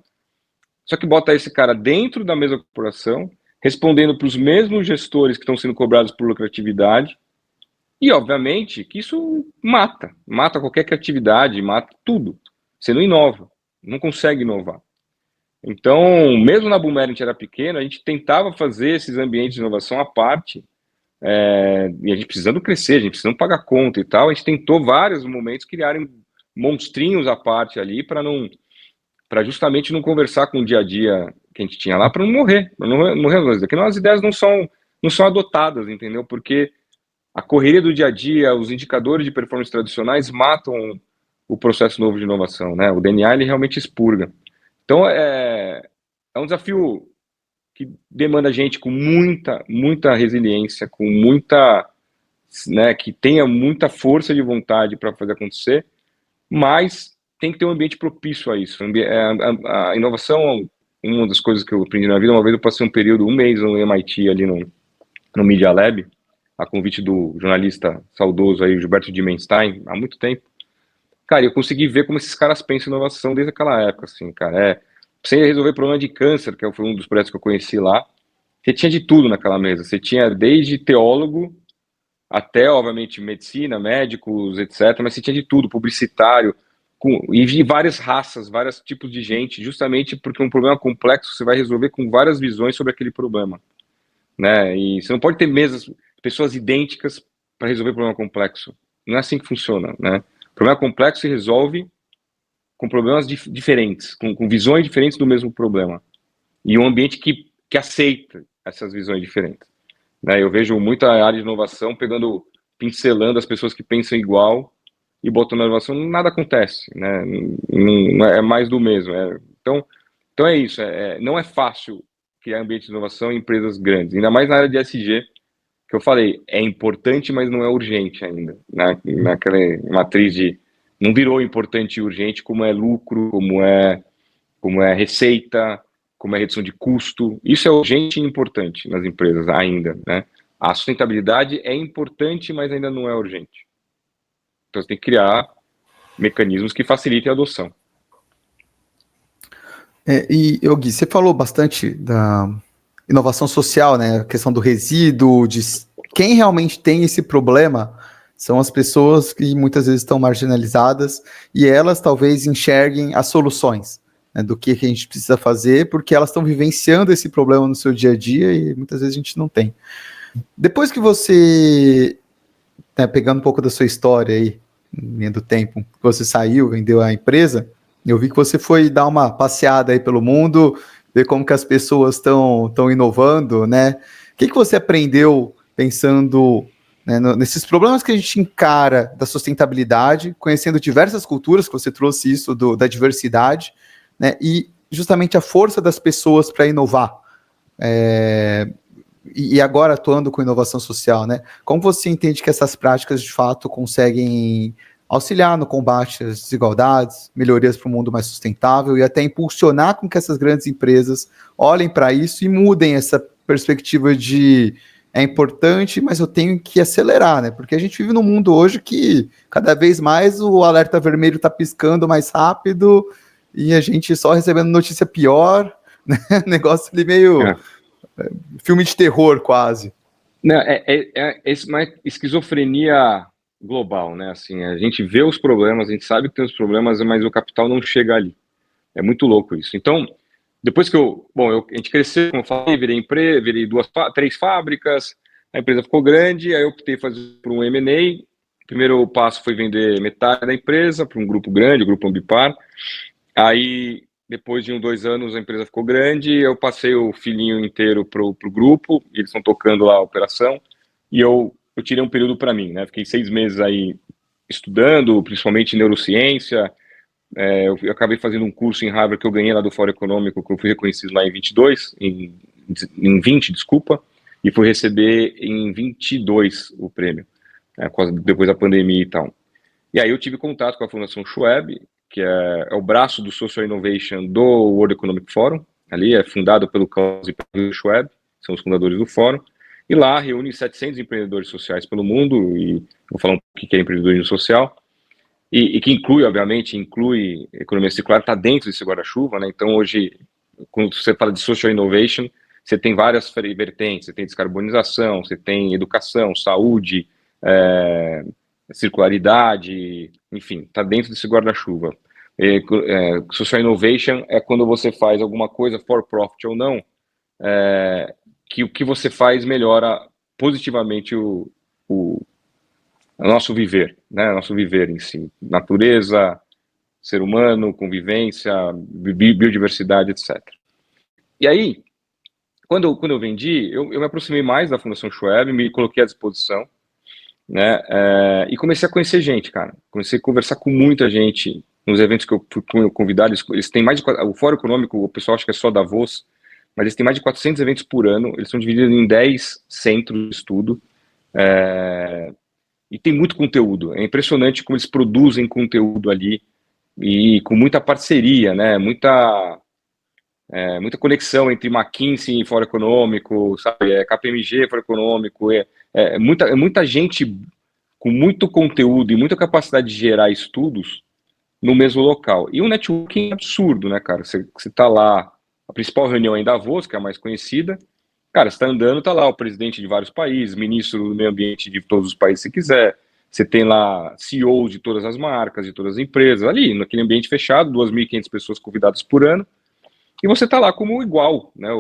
Só que bota esse cara dentro da mesma corporação, respondendo para os mesmos gestores que estão sendo cobrados por lucratividade, e obviamente que isso mata qualquer criatividade, mata tudo. Você não inova, não consegue inovar. Então, mesmo na Boomer, a gente era pequeno, a gente tentava fazer esses ambientes de inovação à parte, e a gente precisando crescer, a gente precisando pagar conta e tal, a gente tentou vários momentos criarem monstrinhos à parte ali para justamente não conversar com o dia a dia que a gente tinha lá, para não morrer, porque as ideias não são adotadas, entendeu? Porque a correria do dia a dia, os indicadores de performance tradicionais matam o processo novo de inovação, né? O DNA, ele realmente expurga. Então, é um desafio que demanda gente com muita resiliência, com muita, né, que tenha muita força de vontade para fazer acontecer, mas tem que ter um ambiente propício a isso. A inovação, uma das coisas que eu aprendi na vida, uma vez eu passei um mês no MIT, ali no Media Lab, a convite do jornalista saudoso aí, Gilberto Dimenstein, há muito tempo. Cara, eu consegui ver como esses caras pensam em inovação desde aquela época, assim, cara. Você resolver problema de câncer, que foi um dos projetos que eu conheci lá, você tinha de tudo naquela mesa. Você tinha desde teólogo até, obviamente, medicina, médicos, etc. Mas você tinha de tudo, publicitário, e de várias raças, vários tipos de gente, justamente porque um problema complexo você vai resolver com várias visões sobre aquele problema, né? E você não pode ter pessoas idênticas para resolver problema complexo. Não é assim que funciona, né? O problema complexo se resolve com problemas diferentes, com visões diferentes do mesmo problema. E um ambiente que aceita essas visões diferentes. Né? Eu vejo muita área de inovação pincelando as pessoas que pensam igual e botando a inovação, nada acontece. Né? Não é mais do mesmo. Então é isso. Não é fácil criar ambiente de inovação em empresas grandes, ainda mais na área de ESG, que eu falei, é importante, mas não é urgente ainda. Naquela matriz de não virou importante e urgente como é lucro, como é receita, como é redução de custo. Isso é urgente e importante nas empresas ainda, né? A sustentabilidade é importante, mas ainda não é urgente. Então você tem que criar mecanismos que facilitem a adoção. E, Gui, você falou bastante da inovação social, né? A questão do resíduo, de quem realmente tem esse problema são as pessoas que muitas vezes estão marginalizadas e elas talvez enxerguem as soluções, né, do que a gente precisa fazer, porque elas estão vivenciando esse problema no seu dia a dia e muitas vezes a gente não tem. Depois que você, né, pegando um pouco da sua história aí, linha do tempo, que você saiu, vendeu a empresa, eu vi que você foi dar uma passeada aí pelo mundo, ver como que as pessoas estão inovando, né? O que você aprendeu pensando, né, nesses problemas que a gente encara da sustentabilidade, conhecendo diversas culturas, que você trouxe isso da diversidade, né, e justamente a força das pessoas para inovar, e agora atuando com inovação social, né? Como você entende que essas práticas de fato conseguem auxiliar no combate às desigualdades, melhorias para um mundo mais sustentável e até impulsionar com que essas grandes empresas olhem para isso e mudem essa perspectiva de é importante, mas eu tenho que acelerar, né? Porque a gente vive num mundo hoje que cada vez mais o alerta vermelho está piscando mais rápido e a gente só recebendo notícia pior, né? Negócio ali meio filme de terror quase. Não, é uma esquizofrenia global, né? Assim, a gente vê os problemas, a gente sabe que tem os problemas, mas o capital não chega ali. É muito louco isso. Então, depois que a gente cresceu, como eu falei, virei 3 fábricas, a empresa ficou grande, aí eu optei por um M&A. O primeiro passo foi vender metade da empresa para um grupo grande, o Grupo Ambipar. Aí, depois de 2 anos, a empresa ficou grande, eu passei o filhinho inteiro pro grupo, e eles estão tocando lá a operação, e eu tirei um período para mim, né? Fiquei 6 meses aí estudando, principalmente neurociência. Eu acabei fazendo um curso em Harvard que eu ganhei lá do Fórum Econômico, que eu fui reconhecido lá em 20 desculpa, e fui receber em 22 o prêmio, né, depois da pandemia e tal. E aí eu tive contato com a Fundação Schwab, que é o braço do Social Innovation do World Economic Forum, ali é fundado pelo Klaus e pelo Schwab, são os fundadores do fórum, e lá reúne 700 empreendedores sociais pelo mundo, e vou falar um pouco o que é empreendedorismo social, e que inclui economia circular, está dentro desse guarda-chuva, né? Então hoje, quando você fala de social innovation, você tem várias vertentes, você tem descarbonização, você tem educação, saúde, circularidade, enfim, está dentro desse guarda-chuva. Social innovation é quando você faz alguma coisa for profit ou não, que o que você faz melhora positivamente o nosso viver, né? Nosso viver em si, natureza, ser humano, convivência, biodiversidade, etc. E aí, quando eu vendi, eu me aproximei mais da Fundação Schwab, me coloquei à disposição, né? E comecei a conhecer gente, cara. Comecei a conversar com muita gente nos eventos que eu fui convidado. Eles têm mais de o Fórum Econômico, o pessoal acha que é só Davos, mas eles têm mais de 400 eventos por ano. Eles são divididos em 10 centros de estudo. E tem muito conteúdo, é impressionante como eles produzem conteúdo ali, e com muita parceria, né, muita conexão entre McKinsey e Fórum Econômico, sabe, KPMG, Fórum Econômico, muita gente com muito conteúdo e muita capacidade de gerar estudos no mesmo local, e um networking absurdo, né, cara, você tá lá, a principal reunião é em Davos, que é a mais conhecida. Cara, você está andando, tá lá o presidente de vários países, ministro do meio ambiente de todos os países, se quiser. Você tem lá CEOs de todas as marcas, de todas as empresas, ali, naquele ambiente fechado, 2.500 pessoas convidadas por ano, e você tá lá como igual, né?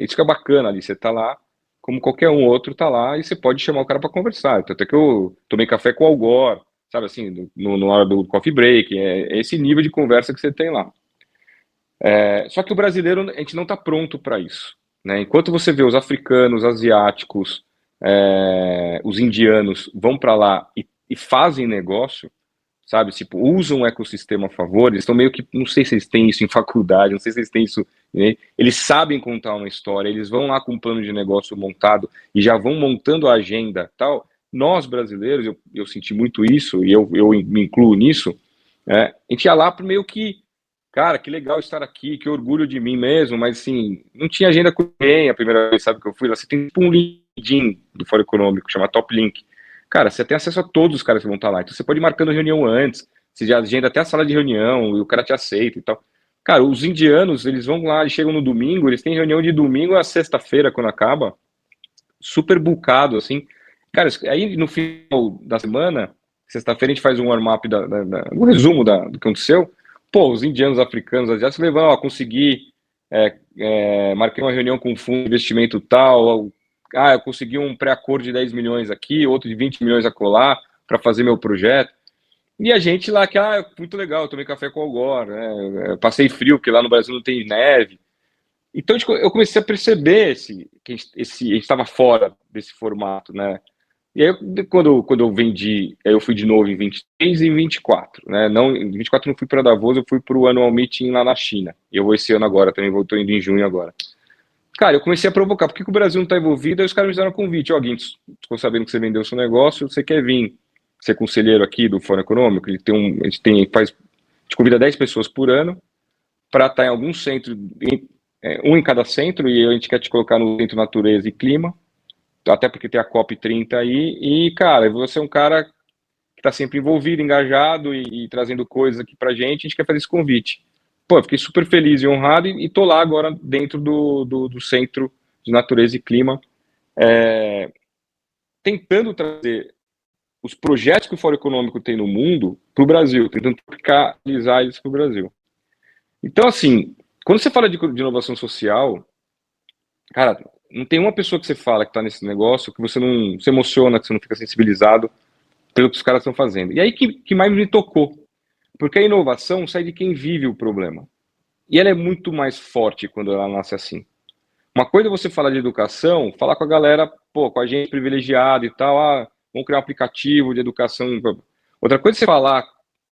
Isso que é bacana ali, você tá lá como qualquer um outro tá lá, e você pode chamar o cara para conversar. Até que eu tomei café com o Al Gore, sabe assim, na hora do coffee break, é esse nível de conversa que você tem lá. Só que o brasileiro, a gente não está pronto para isso, né? Enquanto você vê os africanos, asiáticos, os indianos vão para lá e fazem negócio, sabe? Tipo, usam o ecossistema a favor, eles estão meio que, não sei se eles têm isso em faculdade, não sei se eles têm isso, né? Eles sabem contar uma história, eles vão lá com um plano de negócio montado e já vão montando a agenda tal. Nós, brasileiros, eu senti muito isso, e eu me incluo nisso, a gente ia lá meio que, cara, que legal estar aqui, que orgulho de mim mesmo, mas assim, não tinha agenda com ninguém a primeira vez, sabe, que eu fui lá. Você tem tipo um LinkedIn do Fórum Econômico, chama Top Link. Cara, você tem acesso a todos os caras que vão estar lá, então você pode ir marcando reunião antes, você já agenda até a sala de reunião, e o cara te aceita e tal. Cara, os indianos, eles vão lá, eles chegam no domingo, eles têm reunião de domingo a sexta-feira, quando acaba, super bulcado, assim. Cara, aí no final da semana, sexta-feira a gente faz um warm-up, um resumo do que aconteceu. Pô, os indianos, africanos, asiáticos levam, consegui, marquei uma reunião com um fundo de investimento tal, eu consegui um pré-acordo de 10 milhões aqui, outro de 20 milhões acolá, para fazer meu projeto. E a gente lá, que, muito legal, eu tomei café com o Al Gore, né, passei frio, porque lá no Brasil não tem neve. Então eu comecei a perceber que a gente estava fora desse formato, né. E aí, quando eu vendi, eu fui de novo em 23 e em 24, né? Não, em 24 não fui para Davos, eu fui para o Annual Meeting lá na China. E eu vou esse ano agora, também estou indo em junho agora. Cara, eu comecei a provocar, por que o Brasil não está envolvido? Aí os caras me fizeram um convite, Guintos, estou sabendo que você vendeu o seu negócio, você quer vir ser conselheiro aqui do Fórum Econômico, a gente convida 10 pessoas por ano para estar em algum centro, um em cada centro, e a gente quer te colocar no Centro Natureza e Clima, até porque tem a COP30 aí, e, cara, você é um cara que está sempre envolvido, engajado e trazendo coisas aqui pra gente, a gente quer fazer esse convite. Pô, eu fiquei super feliz e honrado, e tô lá agora dentro do Centro de Natureza e Clima, tentando trazer os projetos que o Fórum Econômico tem no mundo para o Brasil, tentando tropicalizar eles para o Brasil. Então, assim, quando você fala de inovação social, cara, não tem uma pessoa que você fala que está nesse negócio que você não se emociona, que você não fica sensibilizado pelo que os caras estão fazendo. E aí que mais me tocou, porque a inovação sai de quem vive o problema. E ela é muito mais forte quando ela nasce assim. Uma coisa é você falar de educação, falar com a galera, pô, com a gente privilegiada e tal, vamos criar um aplicativo de educação. Outra coisa é você falar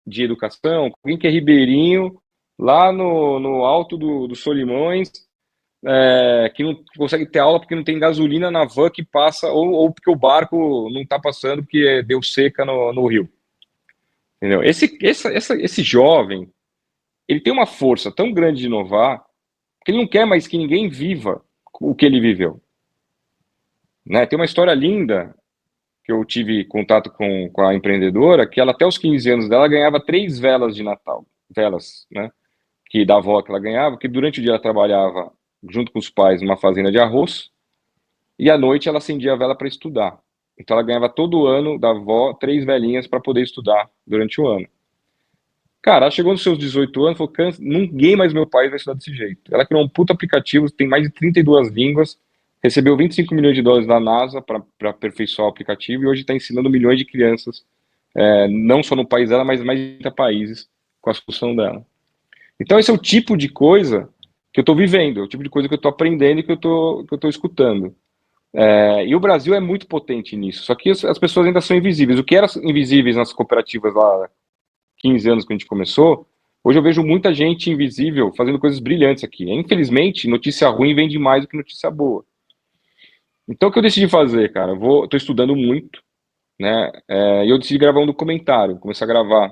de educação com alguém que é ribeirinho, lá no alto do Solimões, que não consegue ter aula porque não tem gasolina na van que passa, ou porque o barco não está passando porque deu seca no rio. Entendeu? Esse jovem, ele tem uma força tão grande de inovar que ele não quer mais que ninguém viva o que ele viveu. Né? Tem uma história linda que eu tive contato com a empreendedora, que ela até os 15 anos dela ganhava 3 velas de Natal, velas, né? Que da avó que ela ganhava, que durante o dia ela trabalhava junto com os pais numa fazenda de arroz, e à noite ela acendia a vela para estudar. Então ela ganhava todo ano da avó 3 velinhas para poder estudar durante o ano. Cara, ela chegou nos seus 18 anos e falou, ninguém mais meu pai vai estudar desse jeito. Ela criou um puto aplicativo, tem mais de 32 línguas, recebeu 25 milhões de dólares da NASA para aperfeiçoar o aplicativo e hoje está ensinando milhões de crianças, não só no país dela, mas mais de 30 países com a solução dela. Então esse é o tipo de coisa que eu estou vivendo, é o tipo de coisa que eu estou aprendendo e que eu estou escutando. E o Brasil é muito potente nisso, só que as pessoas ainda são invisíveis. O que era invisíveis nas cooperativas lá 15 anos que a gente começou, hoje eu vejo muita gente invisível fazendo coisas brilhantes aqui. Infelizmente, notícia ruim vende mais do que notícia boa. Então, o que eu decidi fazer, cara? Estou estudando muito, né? E eu decidi gravar um documentário. Começar a gravar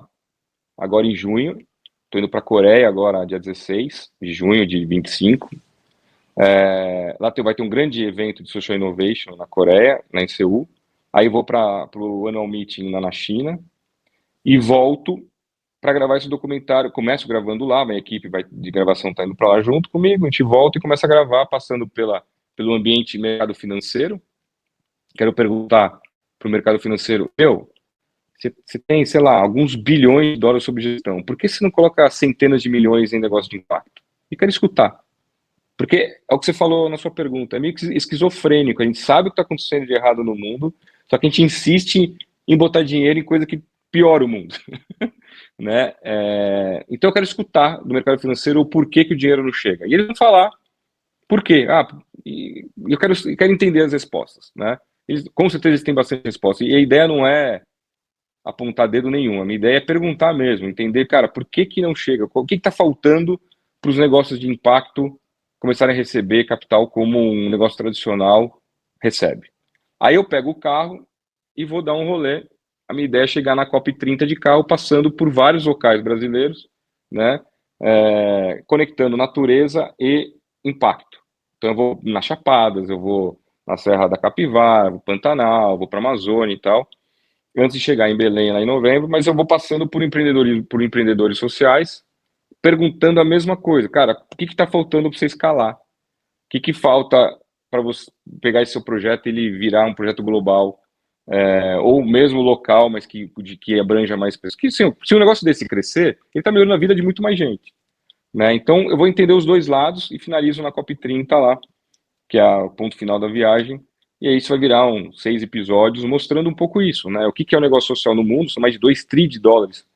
agora em junho. Estou indo para a Coreia agora, dia 16 de junho de 25. Lá vai ter um grande evento de Social Innovation na Coreia, em Seul. Aí eu vou para o Annual Meeting lá na China e volto para gravar esse documentário. Começo gravando lá, minha equipe de gravação está indo para lá junto comigo, a gente volta e começa a gravar, passando pelo ambiente mercado financeiro. Quero perguntar para o mercado financeiro, você tem, sei lá, alguns bilhões de dólares sob gestão, por que você não coloca centenas de milhões em negócio de impacto? E quero escutar. Porque é o que você falou na sua pergunta, é meio que esquizofrênico, a gente sabe o que está acontecendo de errado no mundo, só que a gente insiste em botar dinheiro em coisa que piora o mundo. Né? Então eu quero escutar do mercado financeiro o porquê que o dinheiro não chega. E eles vão falar por quê. Eu quero entender as respostas. Né? Com certeza eles têm bastante resposta. E a ideia não é apontar dedo nenhum. A minha ideia é perguntar mesmo, entender, cara, por que não chega? O que está faltando para os negócios de impacto começarem a receber capital como um negócio tradicional recebe? Aí eu pego o carro e vou dar um rolê. A minha ideia é chegar na COP30 de carro, passando por vários locais brasileiros, né, conectando natureza e impacto. Então eu vou nas Chapadas, eu vou na Serra da Capivara, vou Pantanal, vou para a Amazônia e tal, antes de chegar em Belém lá em novembro, mas eu vou passando por empreendedores sociais, perguntando a mesma coisa. Cara, o que está faltando para você escalar? O que falta para você pegar esse seu projeto e ele virar um projeto global? Ou mesmo local, mas que abranja mais pessoas. Que, se um negócio desse crescer, ele está melhorando a vida de muito mais gente. Né? Então, eu vou entender os dois lados e finalizo na COP30 lá, que é o ponto final da viagem, e aí isso vai virar 6 episódios mostrando um pouco isso, né? O que é o negócio social no mundo, são mais de 2 trilhões de dólares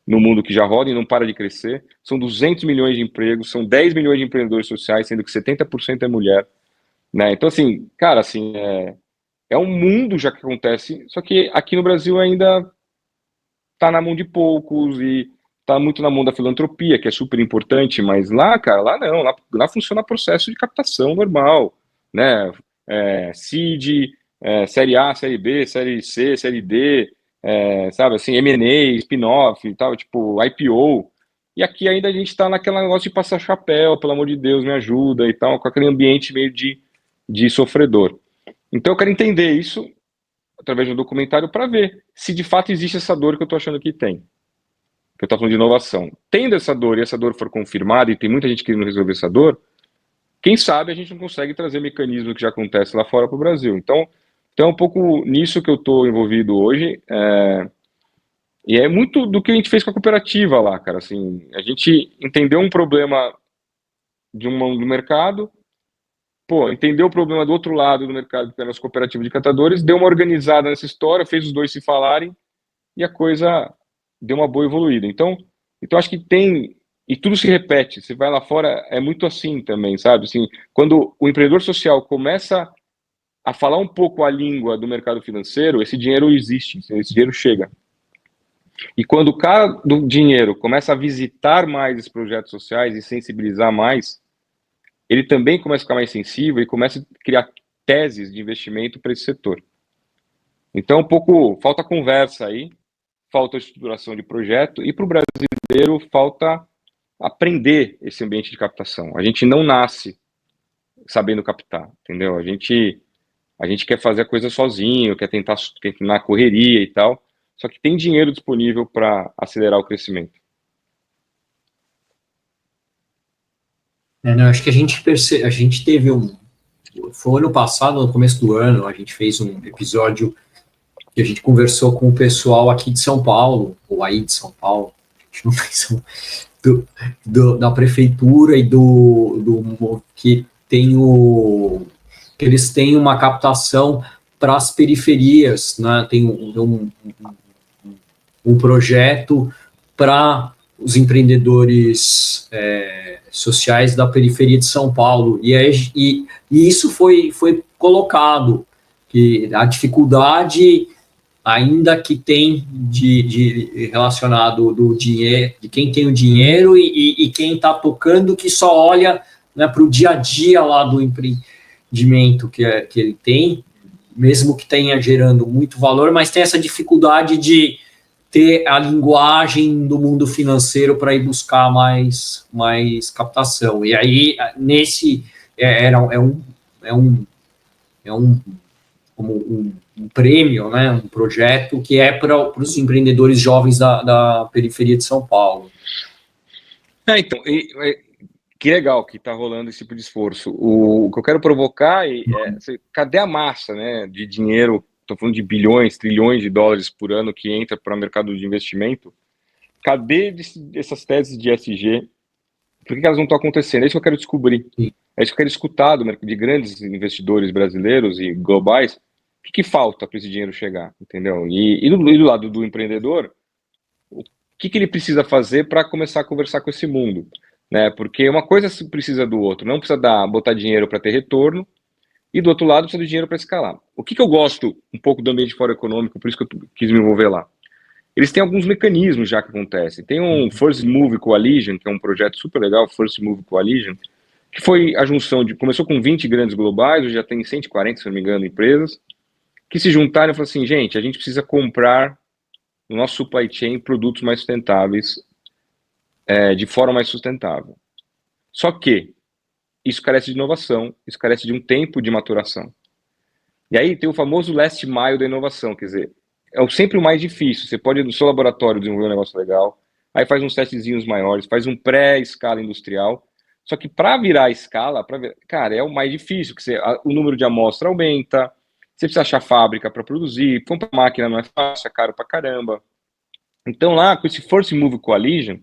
no mundo que já roda e não para de crescer, são 200 milhões de empregos, são 10 milhões de empreendedores sociais, sendo que 70% é mulher. Né? Então, assim, cara, assim, é um mundo já que acontece, só que aqui no Brasil ainda está na mão de poucos e está muito na mão da filantropia, que é super importante, mas lá, cara, lá não, lá funciona processo de captação normal, né? Seed, Série A, Série B, Série C, Série D, sabe, assim, M&A, spin-off e tal, tipo, IPO. E aqui ainda a gente está naquele negócio de passar chapéu, pelo amor de Deus, me ajuda e tal, com aquele ambiente meio de sofredor. Então eu quero entender isso através de um documentário para ver se de fato existe essa dor que eu estou achando que tem. Que eu estou falando de inovação. Tendo essa dor e essa dor for confirmada e tem muita gente querendo resolver essa dor, quem sabe a gente não consegue trazer mecanismos que já acontecem lá fora para o Brasil. Então é um pouco nisso que eu estou envolvido hoje. E é muito do que a gente fez com a cooperativa lá, cara. Assim, a gente entendeu um problema do mercado, entendeu o problema do outro lado do mercado, que eram as cooperativas de catadores, deu uma organizada nessa história, fez os dois se falarem e a coisa deu uma boa evoluída. Então acho que tem, e tudo se repete. Você vai lá fora, é muito assim também, sabe? Assim, quando o empreendedor social começa a falar um pouco a língua do mercado financeiro, esse dinheiro existe, esse dinheiro chega. E quando o cara do dinheiro começa a visitar mais esses projetos sociais e sensibilizar mais, ele também começa a ficar mais sensível e começa a criar teses de investimento para esse setor. Então, um pouco, falta conversa aí, falta estruturação de projeto, e para o brasileiro falta aprender esse ambiente de captação. A gente não nasce sabendo captar, entendeu? A gente quer fazer a coisa sozinho, quer tentar na correria e tal, só que tem dinheiro disponível para acelerar o crescimento. Não, acho que a gente teve foi ano passado, no começo do ano, a gente fez um episódio que a gente conversou com o pessoal aqui de São Paulo, ou aí de São Paulo, a gente não fez da prefeitura e que que eles têm uma captação para as periferias, né? Tem um projeto para os empreendedores sociais da periferia de São Paulo, e isso foi colocado, que a dificuldade ainda que tem de relacionado do dinheiro, de quem tem o dinheiro e quem está tocando, que só olha, né, para o dia a dia lá do empreendimento que ele tem, mesmo que tenha gerando muito valor, mas tem essa dificuldade de ter a linguagem do mundo financeiro para ir buscar mais captação. E aí, nesse, um prêmio, né, um projeto que é para os empreendedores jovens da periferia de São Paulo. Então, que legal que está rolando esse tipo de esforço. O que eu quero provocar cadê a massa, né, de dinheiro? Estou falando de bilhões, trilhões de dólares por ano que entra para o mercado de investimento. Cadê essas teses de ESG? Por que elas não estão acontecendo? É isso que eu quero descobrir. Sim. É isso que eu quero escutar de grandes investidores brasileiros e globais. O que falta para esse dinheiro chegar? Entendeu? E do lado do empreendedor, o que ele precisa fazer para começar a conversar com esse mundo? Né? Porque uma coisa precisa do outro. Não precisa botar dinheiro para ter retorno, e do outro lado precisa do dinheiro para escalar. O que eu gosto um pouco do ambiente fora econômico, por isso que eu quis me envolver lá? Eles têm alguns mecanismos já que acontecem. Tem um First Move Coalition, que é um projeto super legal, First Move Coalition, que foi a junção começou com 20 grandes globais, hoje já tem 140, se não me engano, empresas, que se juntaram e falaram assim, gente, a gente precisa comprar no nosso supply chain produtos mais sustentáveis, de forma mais sustentável. Só que isso carece de inovação, isso carece de um tempo de maturação. E aí tem o famoso last mile da inovação, quer dizer, sempre o mais difícil. Você pode, no seu laboratório, desenvolver um negócio legal, aí faz uns testezinhos maiores, faz um pré-escala industrial, só que para virar escala, cara, é o mais difícil, que o número de amostra aumenta, você precisa achar fábrica para produzir, comprar máquina não é fácil, é caro pra caramba. Então lá, com esse First Move Coalition,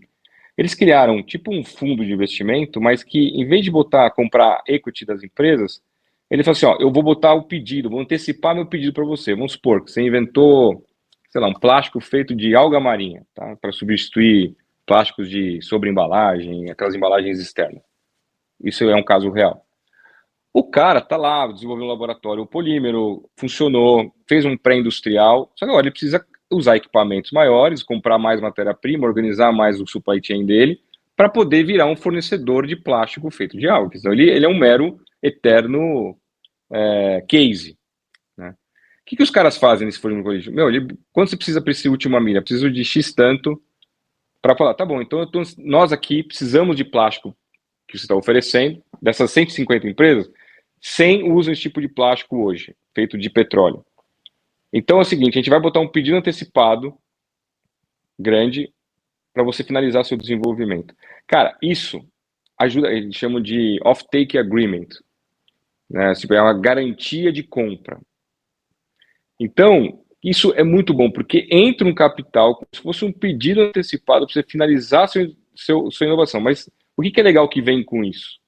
eles criaram tipo um fundo de investimento, mas que em vez de comprar equity das empresas, ele falou assim, ó, eu vou botar o pedido, vou antecipar meu pedido para você. Vamos supor que você inventou, sei lá, um plástico feito de alga marinha, tá? Para substituir plásticos de sobreembalagem, aquelas embalagens externas. Isso é um caso real. O cara tá lá, desenvolveu um laboratório, o polímero funcionou, fez um pré-industrial, só que agora ele precisa usar equipamentos maiores, comprar mais matéria-prima, organizar mais o supply chain dele, para poder virar um fornecedor de plástico feito de algas. Então ele é um mero, eterno case. Né? que os caras fazem nesse fundo imobiliário? Meu, quando você precisa para esse última milha? Preciso de X tanto para falar, tá bom, então nós aqui precisamos de plástico que você está oferecendo, dessas 150 empresas, 100 usam esse tipo de plástico hoje, feito de petróleo. Então é o seguinte, a gente vai botar um pedido antecipado grande para você finalizar seu desenvolvimento. Cara, isso ajuda, eles chamam de off-take agreement, né? É uma garantia de compra. Então, isso é muito bom, porque entra um capital como se fosse um pedido antecipado para você finalizar sua inovação. Mas o que é legal que vem com isso?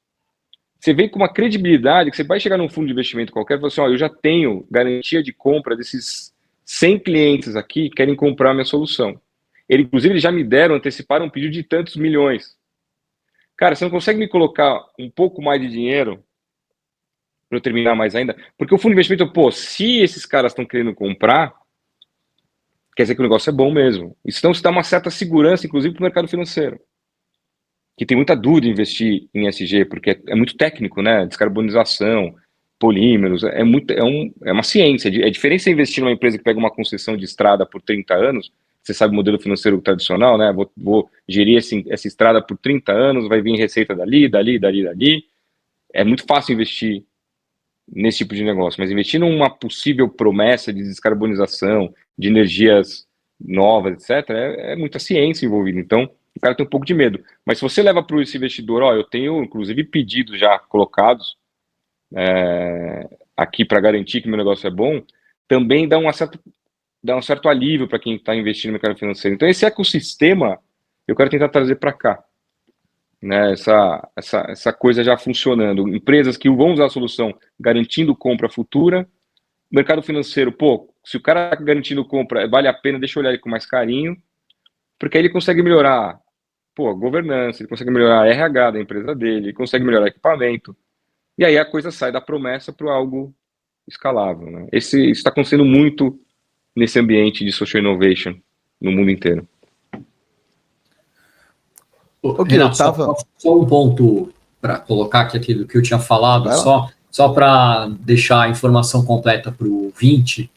Você vem com uma credibilidade que você vai chegar num fundo de investimento qualquer e falar assim, ó, eu já tenho garantia de compra desses 100 clientes aqui que querem comprar a minha solução. Inclusive, eles já me deram, anteciparam um pedido de tantos milhões. Cara, você não consegue me colocar um pouco mais de dinheiro para eu terminar mais ainda? Porque o fundo de investimento, pô, se esses caras estão querendo comprar, quer dizer que o negócio é bom mesmo. Então, isso dá uma certa segurança, inclusive, para o mercado financeiro, que tem muita dúvida em investir em ESG, porque é muito técnico, né? Descarbonização, polímeros, é uma ciência. É diferente você investir numa empresa que pega uma concessão de estrada por 30 anos, você sabe o modelo financeiro tradicional, né? Vou gerir essa estrada por 30 anos, vai vir receita dali. É muito fácil investir nesse tipo de negócio, mas investir numa possível promessa de descarbonização, de energias novas, etc., é muita ciência envolvida. Então, o cara tem um pouco de medo. Mas se você leva para esse investidor, ó, eu tenho, inclusive, pedidos já colocados aqui para garantir que meu negócio é bom, também dá um certo alívio para quem está investindo no mercado financeiro. Então, esse ecossistema eu quero tentar trazer para cá. Né, essa coisa já funcionando. Empresas que vão usar a solução garantindo compra futura. Mercado financeiro, pô, se o cara está garantindo compra, vale a pena, deixa eu olhar ele com mais carinho, porque aí ele consegue melhorar a governança, ele consegue melhorar a RH da empresa dele, ele consegue melhorar equipamento. E aí a coisa sai da promessa para algo escalável. Né? Isso está acontecendo muito nesse ambiente de social innovation no mundo inteiro. Renato, só um ponto para colocar aqui aquilo que eu tinha falado, só para deixar a informação completa para o ouvinte.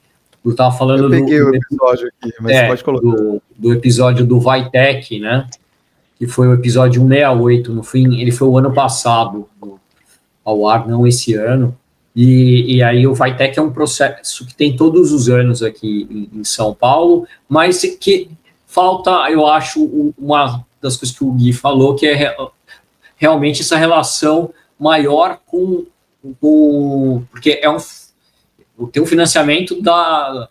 Eu estava falando o episódio aqui, mas pode colocar. Do episódio do Vitec, né? Que foi o episódio 168, no fim, ele foi o ano passado ao ar, não esse ano. E aí o Vitec é um processo que tem todos os anos aqui em São Paulo, mas que falta, eu acho, uma das coisas que o Gui falou, que é realmente essa relação maior porque tem um financiamento da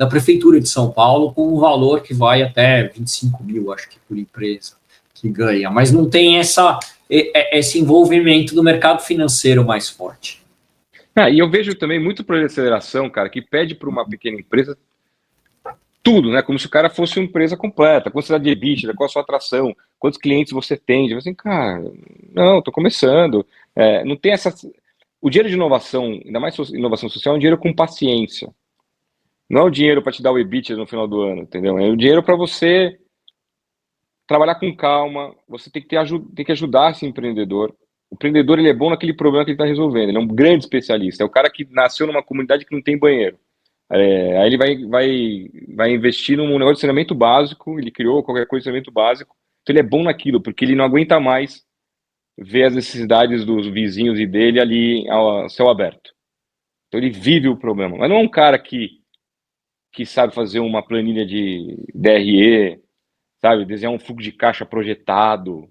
Prefeitura de São Paulo com um valor que vai até 25 mil, acho que por empresa que ganha, mas não tem esse envolvimento do mercado financeiro mais forte. E eu vejo também muito projeto de aceleração, cara, que pede para uma pequena empresa tudo, né? Como se o cara fosse uma empresa completa, quantidade de EBITDA, qual a sua atração, quantos clientes você tem. Assim, cara, não, estou começando. Não tem essa. O dinheiro de inovação, ainda mais inovação social, é um dinheiro com paciência. Não é o dinheiro para te dar o EBITDA no final do ano, entendeu? É o dinheiro para você trabalhar com calma. Você tem que ajudar esse empreendedor. O empreendedor, ele é bom naquele problema que ele está resolvendo. Ele é um grande especialista. É o cara que nasceu numa comunidade que não tem banheiro. Aí ele vai investir num negócio de saneamento básico, ele criou qualquer coisa de saneamento básico, então ele é bom naquilo, porque ele não aguenta mais ver as necessidades dos vizinhos e dele ali ao céu aberto. Então ele vive o problema. Mas não é um cara que sabe fazer uma planilha de DRE, sabe, desenhar um fluxo de caixa projetado,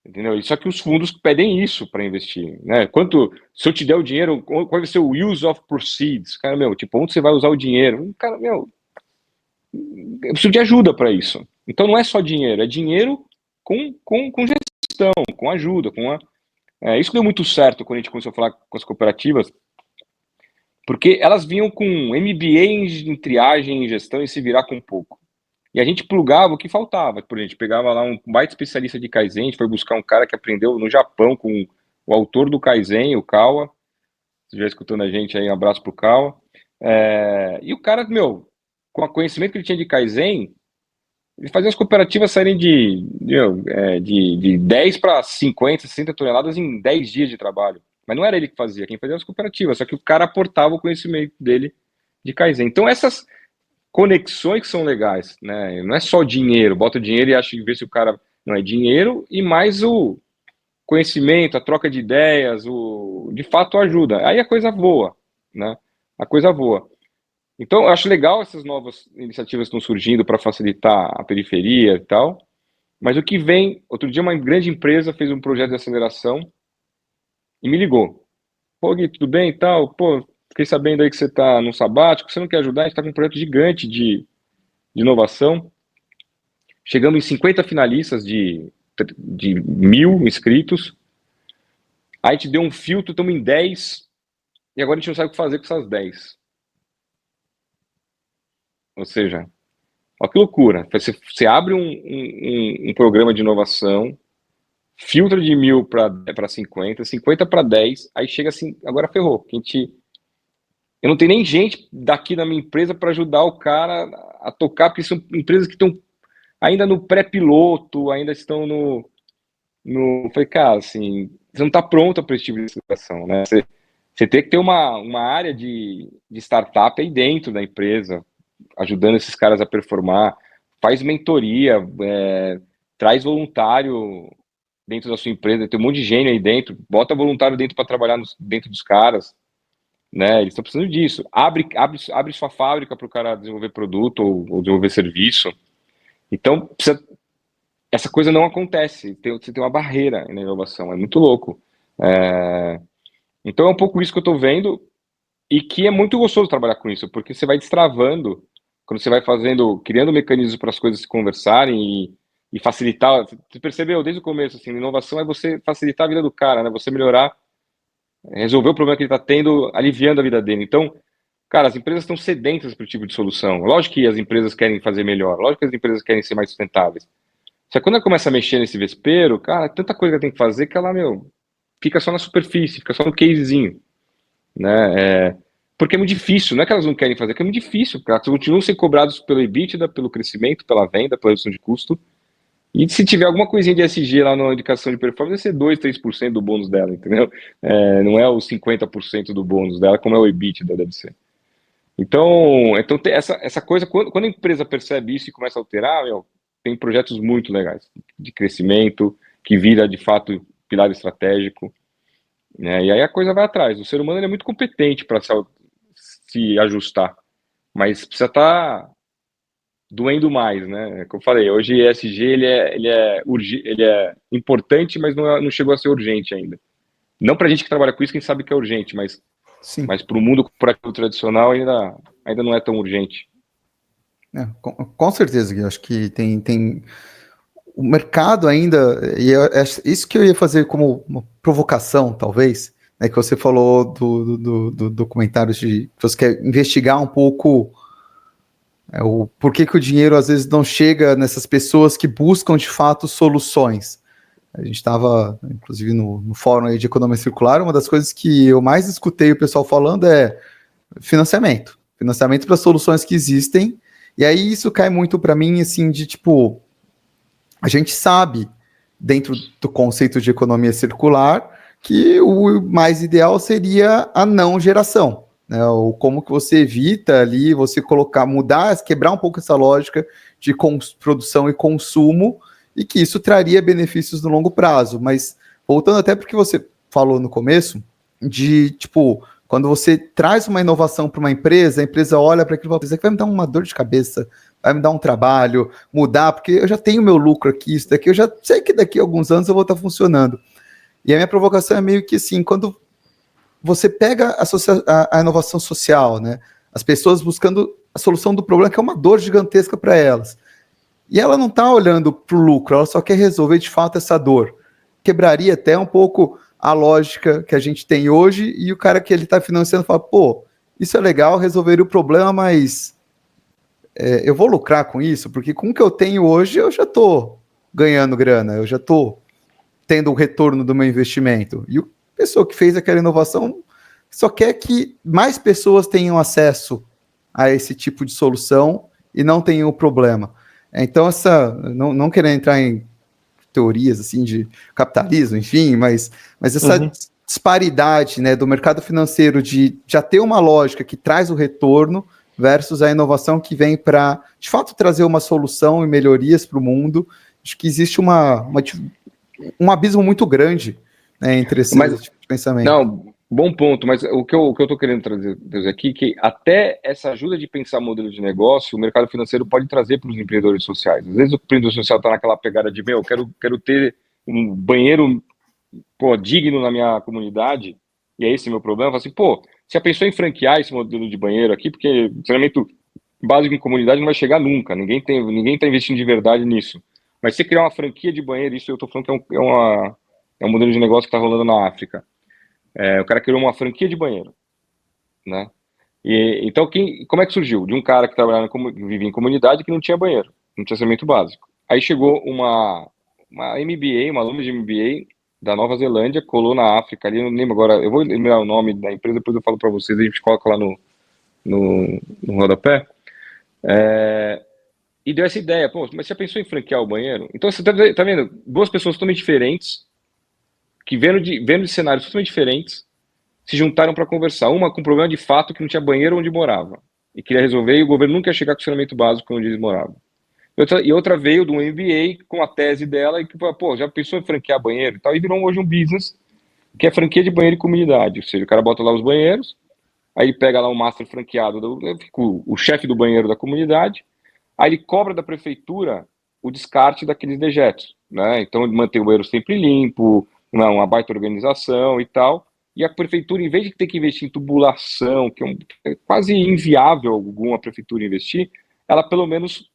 entendeu? Só que os fundos pedem isso para investir, né? Se eu te der o dinheiro, qual vai ser o use of proceeds? Cara, onde você vai usar o dinheiro? Cara, eu preciso de ajuda para isso. Então não é só dinheiro, é dinheiro com gestão, com ajuda, isso deu muito certo quando a gente começou a falar com as cooperativas, porque elas vinham com MBA em triagem, em gestão e se virar com pouco. E a gente plugava o que faltava. Por exemplo, a gente pegava lá um baita especialista de Kaizen, a gente foi buscar um cara que aprendeu no Japão com o autor do Kaizen, o Kawa. Se estiver escutando a gente aí, um abraço pro Kawa. E o cara, com o conhecimento que ele tinha de Kaizen, ele fazia as cooperativas saírem de 10 para 50, 60 toneladas em 10 dias de trabalho. Mas não era ele que fazia, quem fazia era as cooperativas. Só que o cara aportava o conhecimento dele de Kaizen. Então, essas conexões que são legais, né? Não é só dinheiro, bota o dinheiro e acha que vê se o cara não é dinheiro, e mais o conhecimento, a troca de ideias, de fato ajuda. Aí a coisa voa, né? A coisa voa. Então, eu acho legal essas novas iniciativas que estão surgindo para facilitar a periferia e tal, mas o que vem, outro dia uma grande empresa fez um projeto de aceleração e me ligou. Pô, Gui, tudo bem e tal? Pô, fiquei sabendo aí que você está no sabático, você não quer ajudar? A gente está com um projeto gigante de inovação. Chegamos em 50 finalistas de 1.000 inscritos. Aí a gente deu um filtro, estamos em 10, e agora a gente não sabe o que fazer com essas 10. Ou seja, olha que loucura. Você abre um programa de inovação, filtra de 1.000 para 50, 50 para 10, aí chega assim, agora ferrou. Eu não tenho nem gente daqui da minha empresa para ajudar o cara a tocar, porque são empresas que estão ainda no pré-piloto, ainda estão no... Falei, cara, assim, você não está pronta para esse tipo de situação, né? Você tem que ter uma área de startup aí dentro da empresa, ajudando esses caras a performar, faz mentoria, traz voluntário dentro da sua empresa, tem um monte de gênio aí dentro, bota voluntário dentro para trabalhar dentro dos caras, né? Eles estão precisando disso. Abre sua fábrica para o cara desenvolver produto ou desenvolver serviço. Então, essa coisa não acontece, você tem uma barreira na inovação, é muito louco. Então é um pouco isso que eu estou vendo, e que é muito gostoso trabalhar com isso, porque você vai destravando, quando você vai criando mecanismos para as coisas se conversarem e facilitar. Você percebeu desde o começo, assim, inovação é você facilitar a vida do cara, né? Você melhorar, resolver o problema que ele está tendo, aliviando a vida dele. Então, cara, as empresas estão sedentas para o tipo de solução. Lógico que as empresas querem fazer melhor, lógico que as empresas querem ser mais sustentáveis. Só que quando ela começa a mexer nesse vespeiro, cara, tanta coisa que ela tem que fazer que ela, fica só na superfície, fica só no casezinho, né? Porque é muito difícil, não é que elas não querem fazer, é que é muito difícil, elas continuam sendo cobradas pelo EBITDA, pelo crescimento, pela venda, pela redução de custo, e se tiver alguma coisinha de SG lá na indicação de performance, vai ser 2, 3% do bônus dela, entendeu? Não é os 50% do bônus dela, como é o EBITDA, deve ser. Então tem essa coisa, quando a empresa percebe isso e começa a alterar, tem projetos muito legais, de crescimento, que vira, de fato, pilar estratégico, né? E aí a coisa vai atrás. O ser humano ele é muito competente para se ajustar, mas precisa estar doendo mais, né? Como eu falei, hoje ESG ele é importante, mas não chegou a ser urgente ainda. Não para a gente que trabalha com isso, quem sabe que é urgente, mas para o mundo corporativo tradicional ainda não é tão urgente. Com certeza, Gui. Acho que tem o mercado ainda, e é isso que eu ia fazer como uma provocação, talvez, né, que você falou do documentário que você quer investigar um pouco o porquê que o dinheiro às vezes não chega nessas pessoas que buscam de fato soluções. A gente estava, inclusive, no fórum aí de economia circular, uma das coisas que eu mais escutei o pessoal falando é financiamento para soluções que existem. E aí isso cai muito para mim, assim, de tipo, a gente sabe, dentro do conceito de economia circular, que o mais ideal seria a não geração, né? Ou como que você evita ali, você quebrar um pouco essa lógica de produção e consumo, e que isso traria benefícios no longo prazo. Mas, voltando até porque você falou no começo, de, tipo, quando você traz uma inovação para uma empresa, a empresa olha para aquilo e fala, isso aqui vai me dar uma dor de cabeça, vai me dar um trabalho, mudar, porque eu já tenho meu lucro aqui, isso daqui, eu já sei que daqui a alguns anos eu vou estar funcionando. E a minha provocação é meio que assim, quando você pega a inovação social, né, as pessoas buscando a solução do problema, que é uma dor gigantesca para elas, e ela não está olhando para o lucro, ela só quer resolver de fato essa dor. Quebraria até um pouco a lógica que a gente tem hoje, e o cara que ele está financiando fala, pô, isso é legal, resolveria o problema, mas eu vou lucrar com isso, porque com o que eu tenho hoje, eu já estou ganhando grana, eu já estou tendo o retorno do meu investimento. E a pessoa que fez aquela inovação só quer que mais pessoas tenham acesso a esse tipo de solução e não tenham o problema. Então, não querendo entrar em teorias assim de capitalismo, enfim, mas essa disparidade, né, do mercado financeiro de já ter uma lógica que traz o retorno versus a inovação que vem para, de fato, trazer uma solução e melhorias para o mundo. Acho que existe um abismo muito grande, né, entre esse tipo de pensamento. Não, bom ponto, mas o que eu estou querendo trazer aqui, que até essa ajuda de pensar modelo de negócio, o mercado financeiro pode trazer para os empreendedores sociais. Às vezes o empreendedor social está naquela pegada de, quero ter um banheiro, digno na minha comunidade, e é esse o meu problema. Assim, você já pensou em franquear esse modelo de banheiro aqui? Porque saneamento básico em comunidade não vai chegar nunca, ninguém está investindo de verdade nisso. Mas se criar uma franquia de banheiro, isso eu estou falando que é um modelo de negócio que está rolando na África. O cara criou uma franquia de banheiro, né? Então, como é que surgiu? De um cara que vivia em comunidade que não tinha banheiro, não tinha saneamento básico. Aí chegou uma MBA, uma aluna de MBA da Nova Zelândia, colou na África ali, não lembro agora, eu vou lembrar o nome da empresa, depois eu falo para vocês, a gente coloca lá no rodapé, e deu essa ideia, mas você já pensou em franquear o banheiro? Então você tá vendo, duas pessoas totalmente diferentes, que vendo de cenários totalmente diferentes, se juntaram para conversar, uma com um problema de fato que não tinha banheiro onde morava, e queria resolver, e o governo nunca ia chegar com saneamento básico onde eles moravam. E outra veio do MBA com a tese dela e que, já pensou em franquear banheiro e tal, e virou hoje um business que é franquia de banheiro e comunidade, ou seja, o cara bota lá os banheiros, aí ele pega lá um master franqueado, o chefe do banheiro da comunidade, aí ele cobra da prefeitura o descarte daqueles dejetos, né? Então ele mantém o banheiro sempre limpo, uma baita organização e tal, e a prefeitura, em vez de ter que investir em tubulação, que é quase inviável alguma prefeitura investir, ela pelo menos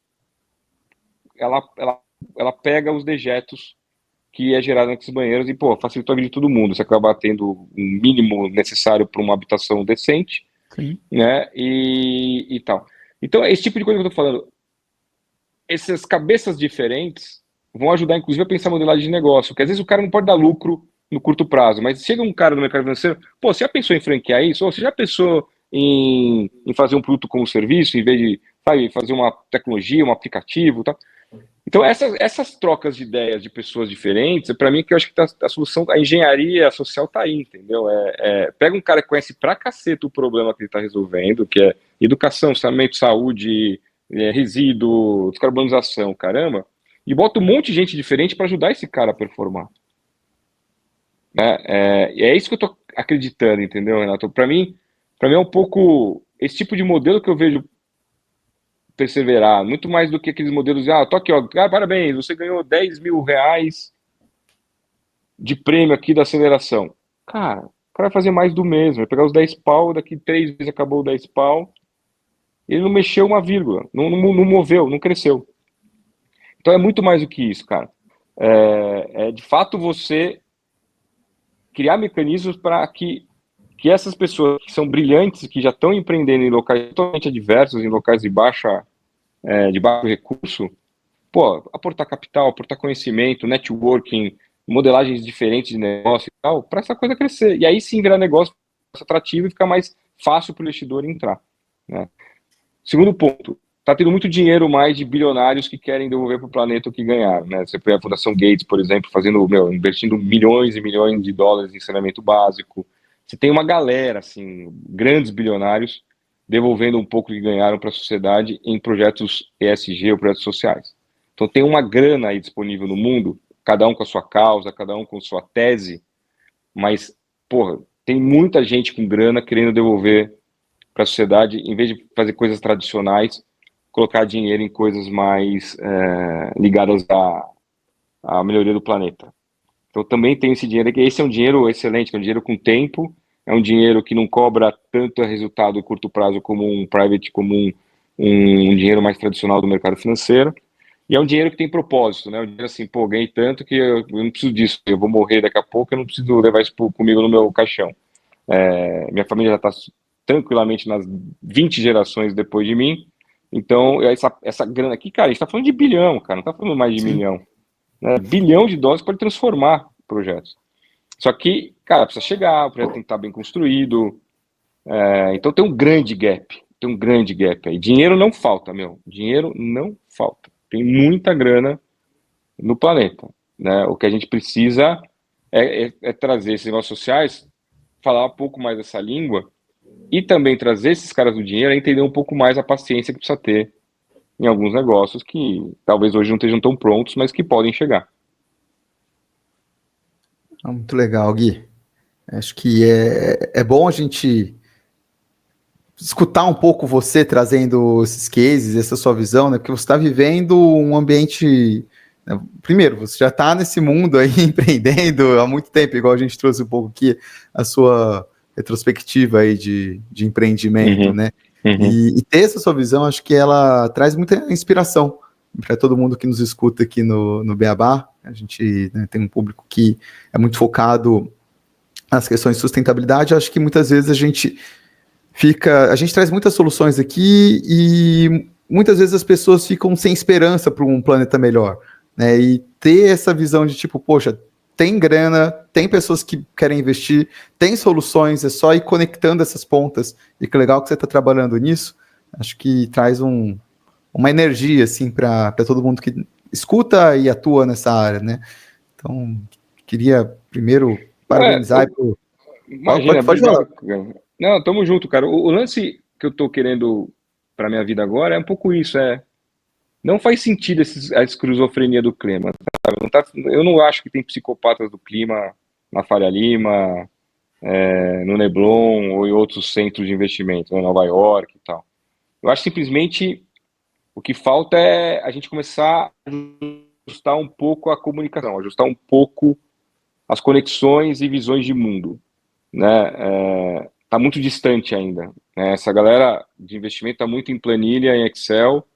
ela pega os dejetos que é gerado nesses banheiros e, facilitou a vida de todo mundo. Você acaba tendo um mínimo necessário para uma habitação decente, Sim. né, e tal. Então, esse tipo de coisa que eu estou falando, essas cabeças diferentes vão ajudar, inclusive, a pensar modelagem de negócio, porque às vezes o cara não pode dar lucro no curto prazo, mas chega um cara no mercado financeiro, você já pensou em franquear isso? Ou você já pensou em fazer um produto como serviço, em vez de fazer uma tecnologia, um aplicativo e tal? Então, essas trocas de ideias de pessoas diferentes, para mim, que eu acho que a solução, a engenharia social está aí, entendeu? Pega um cara que conhece pra caceta o problema que ele está resolvendo, que é educação, saneamento, saúde, resíduo, descarbonização, caramba, e bota um monte de gente diferente para ajudar esse cara a performar. Né? É isso que eu estou acreditando, entendeu, Renato? Para mim é um pouco esse tipo de modelo que eu vejo perseverar, muito mais do que aqueles modelos de, tô aqui, parabéns, você ganhou 10 mil reais de prêmio aqui da aceleração. Cara, o cara vai fazer mais do mesmo, vai pegar os 10 pau, daqui 3 vezes acabou o 10 pau, ele não mexeu uma vírgula, não moveu, não cresceu. Então é muito mais do que isso, cara. De fato você criar mecanismos para que essas pessoas que são brilhantes, que já estão empreendendo em locais totalmente adversos, em locais de baixo recurso, aportar capital, aportar conhecimento, networking, modelagens diferentes de negócio e tal, para essa coisa crescer. E aí sim virar negócio atrativo e ficar mais fácil para o investidor entrar. Né? Segundo ponto, está tendo muito dinheiro mais de bilionários que querem devolver para o planeta o que ganharam. Né? Você vê a Fundação Gates, por exemplo, investindo milhões e milhões de dólares em saneamento básico. Você tem uma galera, assim, grandes bilionários, devolvendo um pouco que ganharam para a sociedade em projetos ESG ou projetos sociais. Então tem uma grana aí disponível no mundo, cada um com a sua causa, cada um com sua tese, mas, tem muita gente com grana querendo devolver para a sociedade, em vez de fazer coisas tradicionais, colocar dinheiro em coisas mais ligadas à melhoria do planeta. Então também tem esse dinheiro aqui, esse é um dinheiro excelente, é um dinheiro com tempo, é um dinheiro que não cobra tanto resultado a curto prazo como um private, como um dinheiro mais tradicional do mercado financeiro, e é um dinheiro que tem propósito, né? Um dinheiro assim, ganhei tanto que eu não preciso disso, eu vou morrer daqui a pouco, eu não preciso levar isso comigo no meu caixão. Minha família já está tranquilamente nas 20 gerações depois de mim, então essa grana aqui, cara, a gente está falando de bilhão, cara, não está falando mais de milhão. Né? Bilhão de dólares pode transformar projetos. Só que, cara, precisa chegar, o projeto tem que estar bem construído. Então tem um grande gap. Aí. Dinheiro não falta, Dinheiro não falta. Tem muita grana no planeta. Né? O que a gente precisa é trazer esses negócios sociais, falar um pouco mais essa língua e também trazer esses caras do dinheiro a entender um pouco mais a paciência que precisa ter em alguns negócios que talvez hoje não estejam tão prontos, mas que podem chegar. Muito legal, Gui. Acho que é bom a gente escutar um pouco você trazendo esses cases, essa sua visão, né? Porque você está vivendo um ambiente. Né, primeiro, você já está nesse mundo aí empreendendo há muito tempo, igual a gente trouxe um pouco aqui a sua retrospectiva aí de empreendimento, né? E ter essa sua visão, acho que ela traz muita inspiração para todo mundo que nos escuta aqui no Beabá. A gente, né, tem um público que é muito focado nas questões de sustentabilidade. Acho que muitas vezes a gente traz muitas soluções aqui e muitas vezes as pessoas ficam sem esperança para um planeta melhor, né? E ter essa visão de tipo, poxa, tem grana, tem pessoas que querem investir, tem soluções, é só ir conectando essas pontas. E que legal que você está trabalhando nisso. Acho que traz uma energia assim para todo mundo que escuta e atua nessa área, né? Então, queria primeiro parabenizar. Imagina, Pode falar. obrigado. Não, tamo junto, cara. O lance que eu tô querendo para minha vida agora é um pouco isso, não faz sentido a esquizofrenia do clima, sabe? Eu não acho que tem psicopatas do clima na Faria Lima, no Leblon ou em outros centros de investimento, né, Nova York e tal. Eu acho simplesmente o que falta é a gente começar a ajustar um pouco a comunicação, ajustar um pouco as conexões e visões de mundo, né? Tá muito distante ainda, né? Essa galera de investimento está muito em planilha, em Excel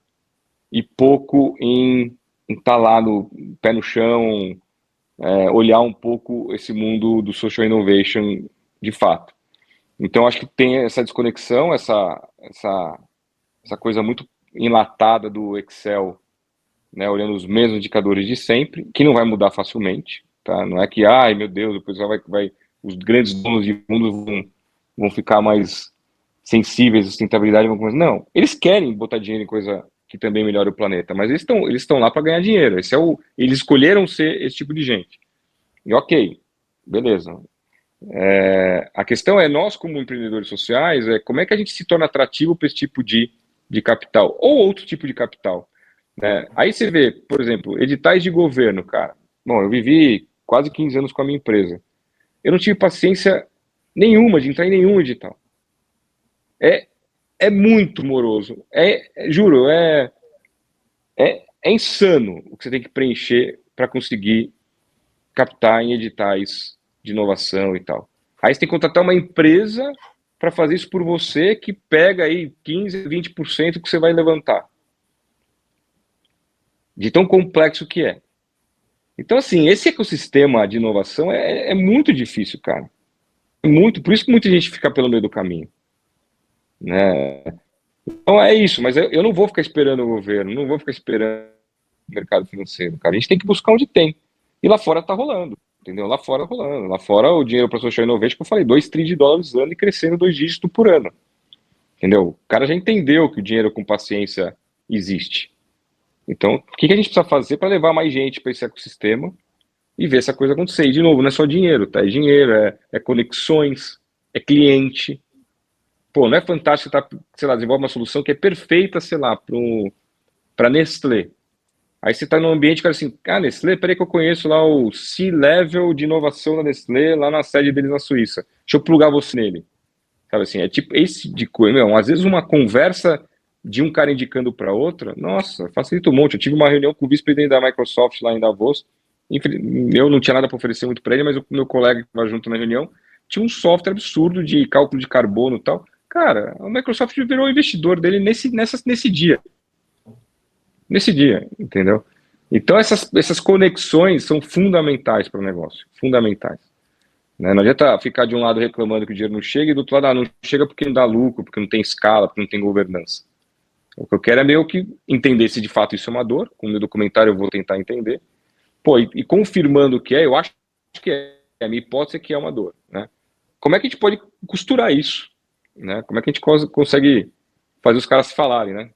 e pouco em estar lá no pé no chão, olhar um pouco esse mundo do social innovation de fato. Então acho que tem essa desconexão, essa coisa muito enlatada do Excel, né, olhando os mesmos indicadores de sempre, que não vai mudar facilmente, tá? Não é que, ai meu Deus, o pessoal os grandes donos de fundos vão ficar mais sensíveis à sustentabilidade, não, eles querem botar dinheiro em coisa que também melhora o planeta, mas eles estão lá para ganhar dinheiro, eles escolheram ser esse tipo de gente. E ok, beleza. A questão é, nós como empreendedores sociais, como é que a gente se torna atrativo para esse tipo de capital, ou outro tipo de capital, né? Aí você vê, por exemplo, editais de governo, cara. Bom, eu vivi quase 15 anos com a minha empresa. Eu não tive paciência nenhuma de entrar em nenhum edital. É muito moroso. Juro, é insano o que você tem que preencher para conseguir captar em editais de inovação e tal. Aí você tem que contratar uma empresa para fazer isso por você, que pega aí 15, 20% que você vai levantar. De tão complexo que é. Então, assim, esse ecossistema de inovação é muito difícil, cara. Por isso que muita gente fica pelo meio do caminho, né? Então é isso, mas eu não vou ficar esperando o governo, não vou ficar esperando o mercado financeiro, cara. A gente tem que buscar onde tem. E lá fora tá rolando, entendeu? Lá fora rolando. Lá fora o dinheiro para social innovation, que eu falei, 2 trilhões de dólares ano e crescendo 2 dígitos por ano. Entendeu? O cara já entendeu que o dinheiro com paciência existe. Então, o que a gente precisa fazer para levar mais gente para esse ecossistema e ver essa coisa acontecer? E, de novo, não é só dinheiro, tá? É dinheiro, é conexões, é cliente. Pô, não é fantástico, tá, sei lá, desenvolve uma solução que é perfeita, sei lá, para Nestlé. Aí você está num ambiente que assim, Nestlé, peraí que eu conheço lá o C-Level de inovação da Nestlé, lá na sede deles na Suíça. Deixa eu plugar você nele. Sabe assim, é tipo esse de coisa, meu, às vezes uma conversa de um cara indicando para outra, nossa, facilita um monte. Eu tive uma reunião com o vice-presidente da Microsoft lá em Davos, eu não tinha nada para oferecer muito para ele, mas o meu colega que estava junto na reunião tinha um software absurdo de cálculo de carbono e tal. Cara, a Microsoft virou investidor dele nesse dia. Nesse dia, entendeu? Então essas conexões são fundamentais para o negócio, fundamentais. Né? Não adianta ficar de um lado reclamando que o dinheiro não chega e do outro lado não chega porque não dá lucro, porque não tem escala, porque não tem governança. O que eu quero é meio que entender se de fato isso é uma dor. Com o meu documentário eu vou tentar entender. Pô, e confirmando que eu acho que a minha hipótese é que é uma dor. Né? Como é que a gente pode costurar isso? Né? Como é que a gente consegue fazer os caras falarem, né?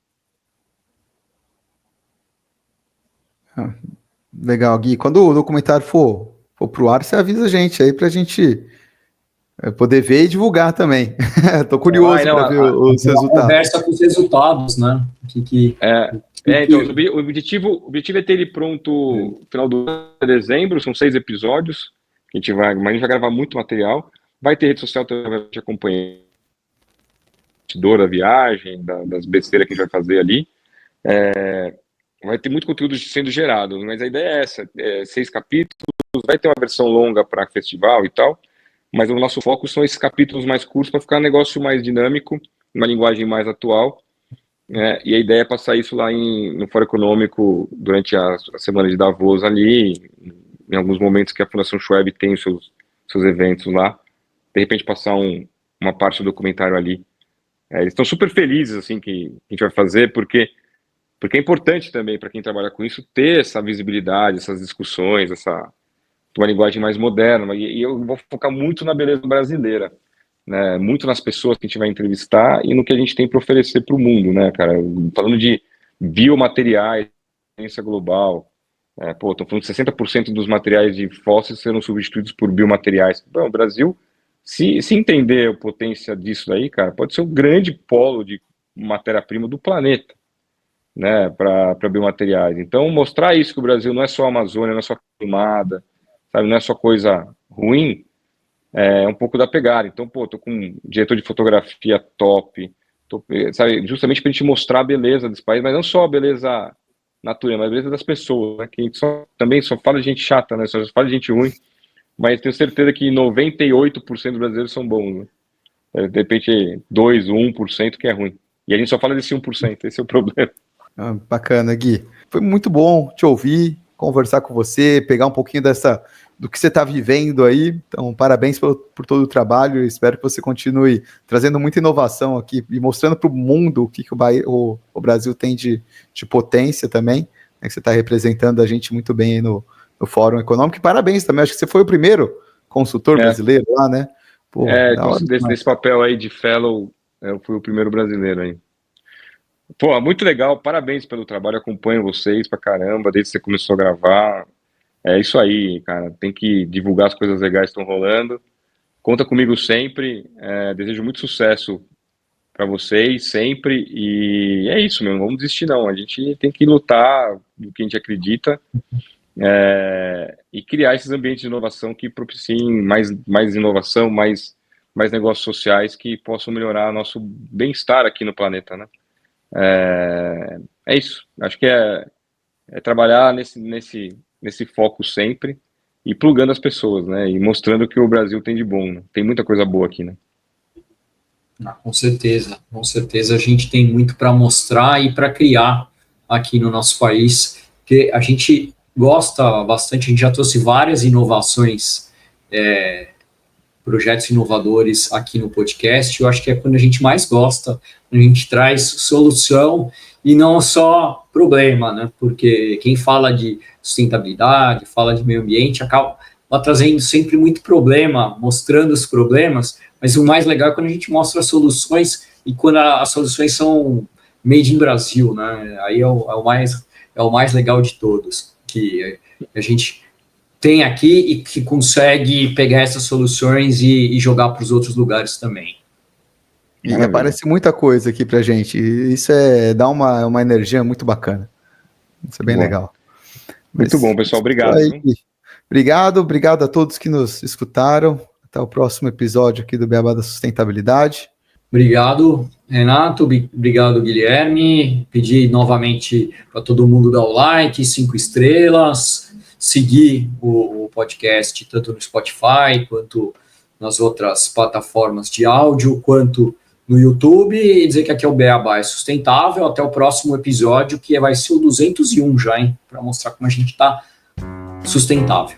Legal, Gui. Quando o documentário for for pro ar, você avisa a gente aí pra gente poder ver e divulgar também. Tô curioso para ver os resultados. Conversa com os resultados, né? Então, o objetivo é ter ele pronto no final de dezembro, são 6 episódios, que a gente vai gravar muito material, vai ter rede social também, vai te acompanhar, da viagem, das besteiras que a gente vai fazer ali, vai ter muito conteúdo sendo gerado, mas a ideia é essa, 6 capítulos, vai ter uma versão longa para festival e tal, mas o nosso foco são esses capítulos mais curtos para ficar um negócio mais dinâmico, uma linguagem mais atual, e a ideia é passar isso lá no Fórum Econômico durante a semana de Davos ali, em alguns momentos que a Fundação Schwab tem os seus eventos lá, de repente passar uma parte do documentário ali. Eles estão super felizes assim que a gente vai fazer, porque é importante também para quem trabalha com isso ter essa visibilidade, essas discussões, uma linguagem mais moderna, e eu vou focar muito na beleza brasileira, né, muito nas pessoas que a gente vai entrevistar e no que a gente tem para oferecer para o mundo, né, cara, falando de biomateriais, ciência global, estão falando de 60% dos materiais de fósseis serão substituídos por biomateriais. Bom, o Brasil, se entender a potência disso daí, cara, pode ser um grande polo de matéria-prima do planeta, né, para biomateriais. Então, mostrar isso, que o Brasil não é só a Amazônia, não é só queimada, sabe, não é só coisa ruim, é um pouco da pegada. Então, tô com um diretor de fotografia top, sabe, justamente para a gente mostrar a beleza desse país, mas não só a beleza natural, mas a beleza das pessoas, né, que a gente também só fala de gente chata, né, só fala de gente ruim, mas tenho certeza que 98% dos brasileiros são bons, né? De repente 2, 1% que é ruim. E a gente só fala desse 1%, esse é o problema. Bacana, Gui. Foi muito bom te ouvir, conversar com você, pegar um pouquinho do que você está vivendo aí. Então, parabéns por todo o trabalho. Espero que você continue trazendo muita inovação aqui e mostrando para o mundo o que o Brasil tem de potência também, né, que você está representando a gente muito bem aí no Fórum Econômico. E parabéns também. Acho que você foi o primeiro consultor brasileiro lá, né? Pô, desse papel aí de fellow, eu fui o primeiro brasileiro aí. Pô, muito legal, parabéns pelo trabalho, acompanho vocês pra caramba, desde que você começou a gravar. É isso aí, cara, tem que divulgar as coisas legais que estão rolando. Conta comigo sempre, desejo muito sucesso para vocês sempre, e é isso mesmo, não vamos desistir não, a gente tem que lutar do que a gente acredita, e criar esses ambientes de inovação que propiciem mais inovação, mais negócios sociais que possam melhorar nosso bem-estar aqui no planeta, né? É isso, acho que é trabalhar nesse foco sempre e plugando as pessoas, né, e mostrando que o Brasil tem de bom, né? Tem muita coisa boa aqui, né? Com certeza a gente tem muito para mostrar e para criar aqui no nosso país, porque a gente gosta bastante, a gente já trouxe várias inovações, projetos inovadores aqui no podcast. Eu acho que é quando a gente mais gosta, a gente traz solução e não só problema, né? Porque quem fala de sustentabilidade, fala de meio ambiente, acaba trazendo sempre muito problema, mostrando os problemas, mas o mais legal é quando a gente mostra as soluções e quando as soluções são made in Brasil, né? Aí é o mais legal de todos, que a gente tem aqui e que consegue pegar essas soluções e jogar para os outros lugares também. E aparece muita coisa aqui pra gente. E isso dá uma energia muito bacana. Isso é bem legal. Muito bom, pessoal. Obrigado. Obrigado a todos que nos escutaram. Até o próximo episódio aqui do Beabá da Sustentabilidade. Obrigado, Renato. Obrigado, Guilherme. Pedir novamente para todo mundo dar o like, 5 estrelas, seguir o podcast tanto no Spotify quanto nas outras plataformas de áudio, quanto no YouTube, e dizer que aqui é o Beabá é Sustentável. Até o próximo episódio, que vai ser o 201 já, hein? Para mostrar como a gente está sustentável.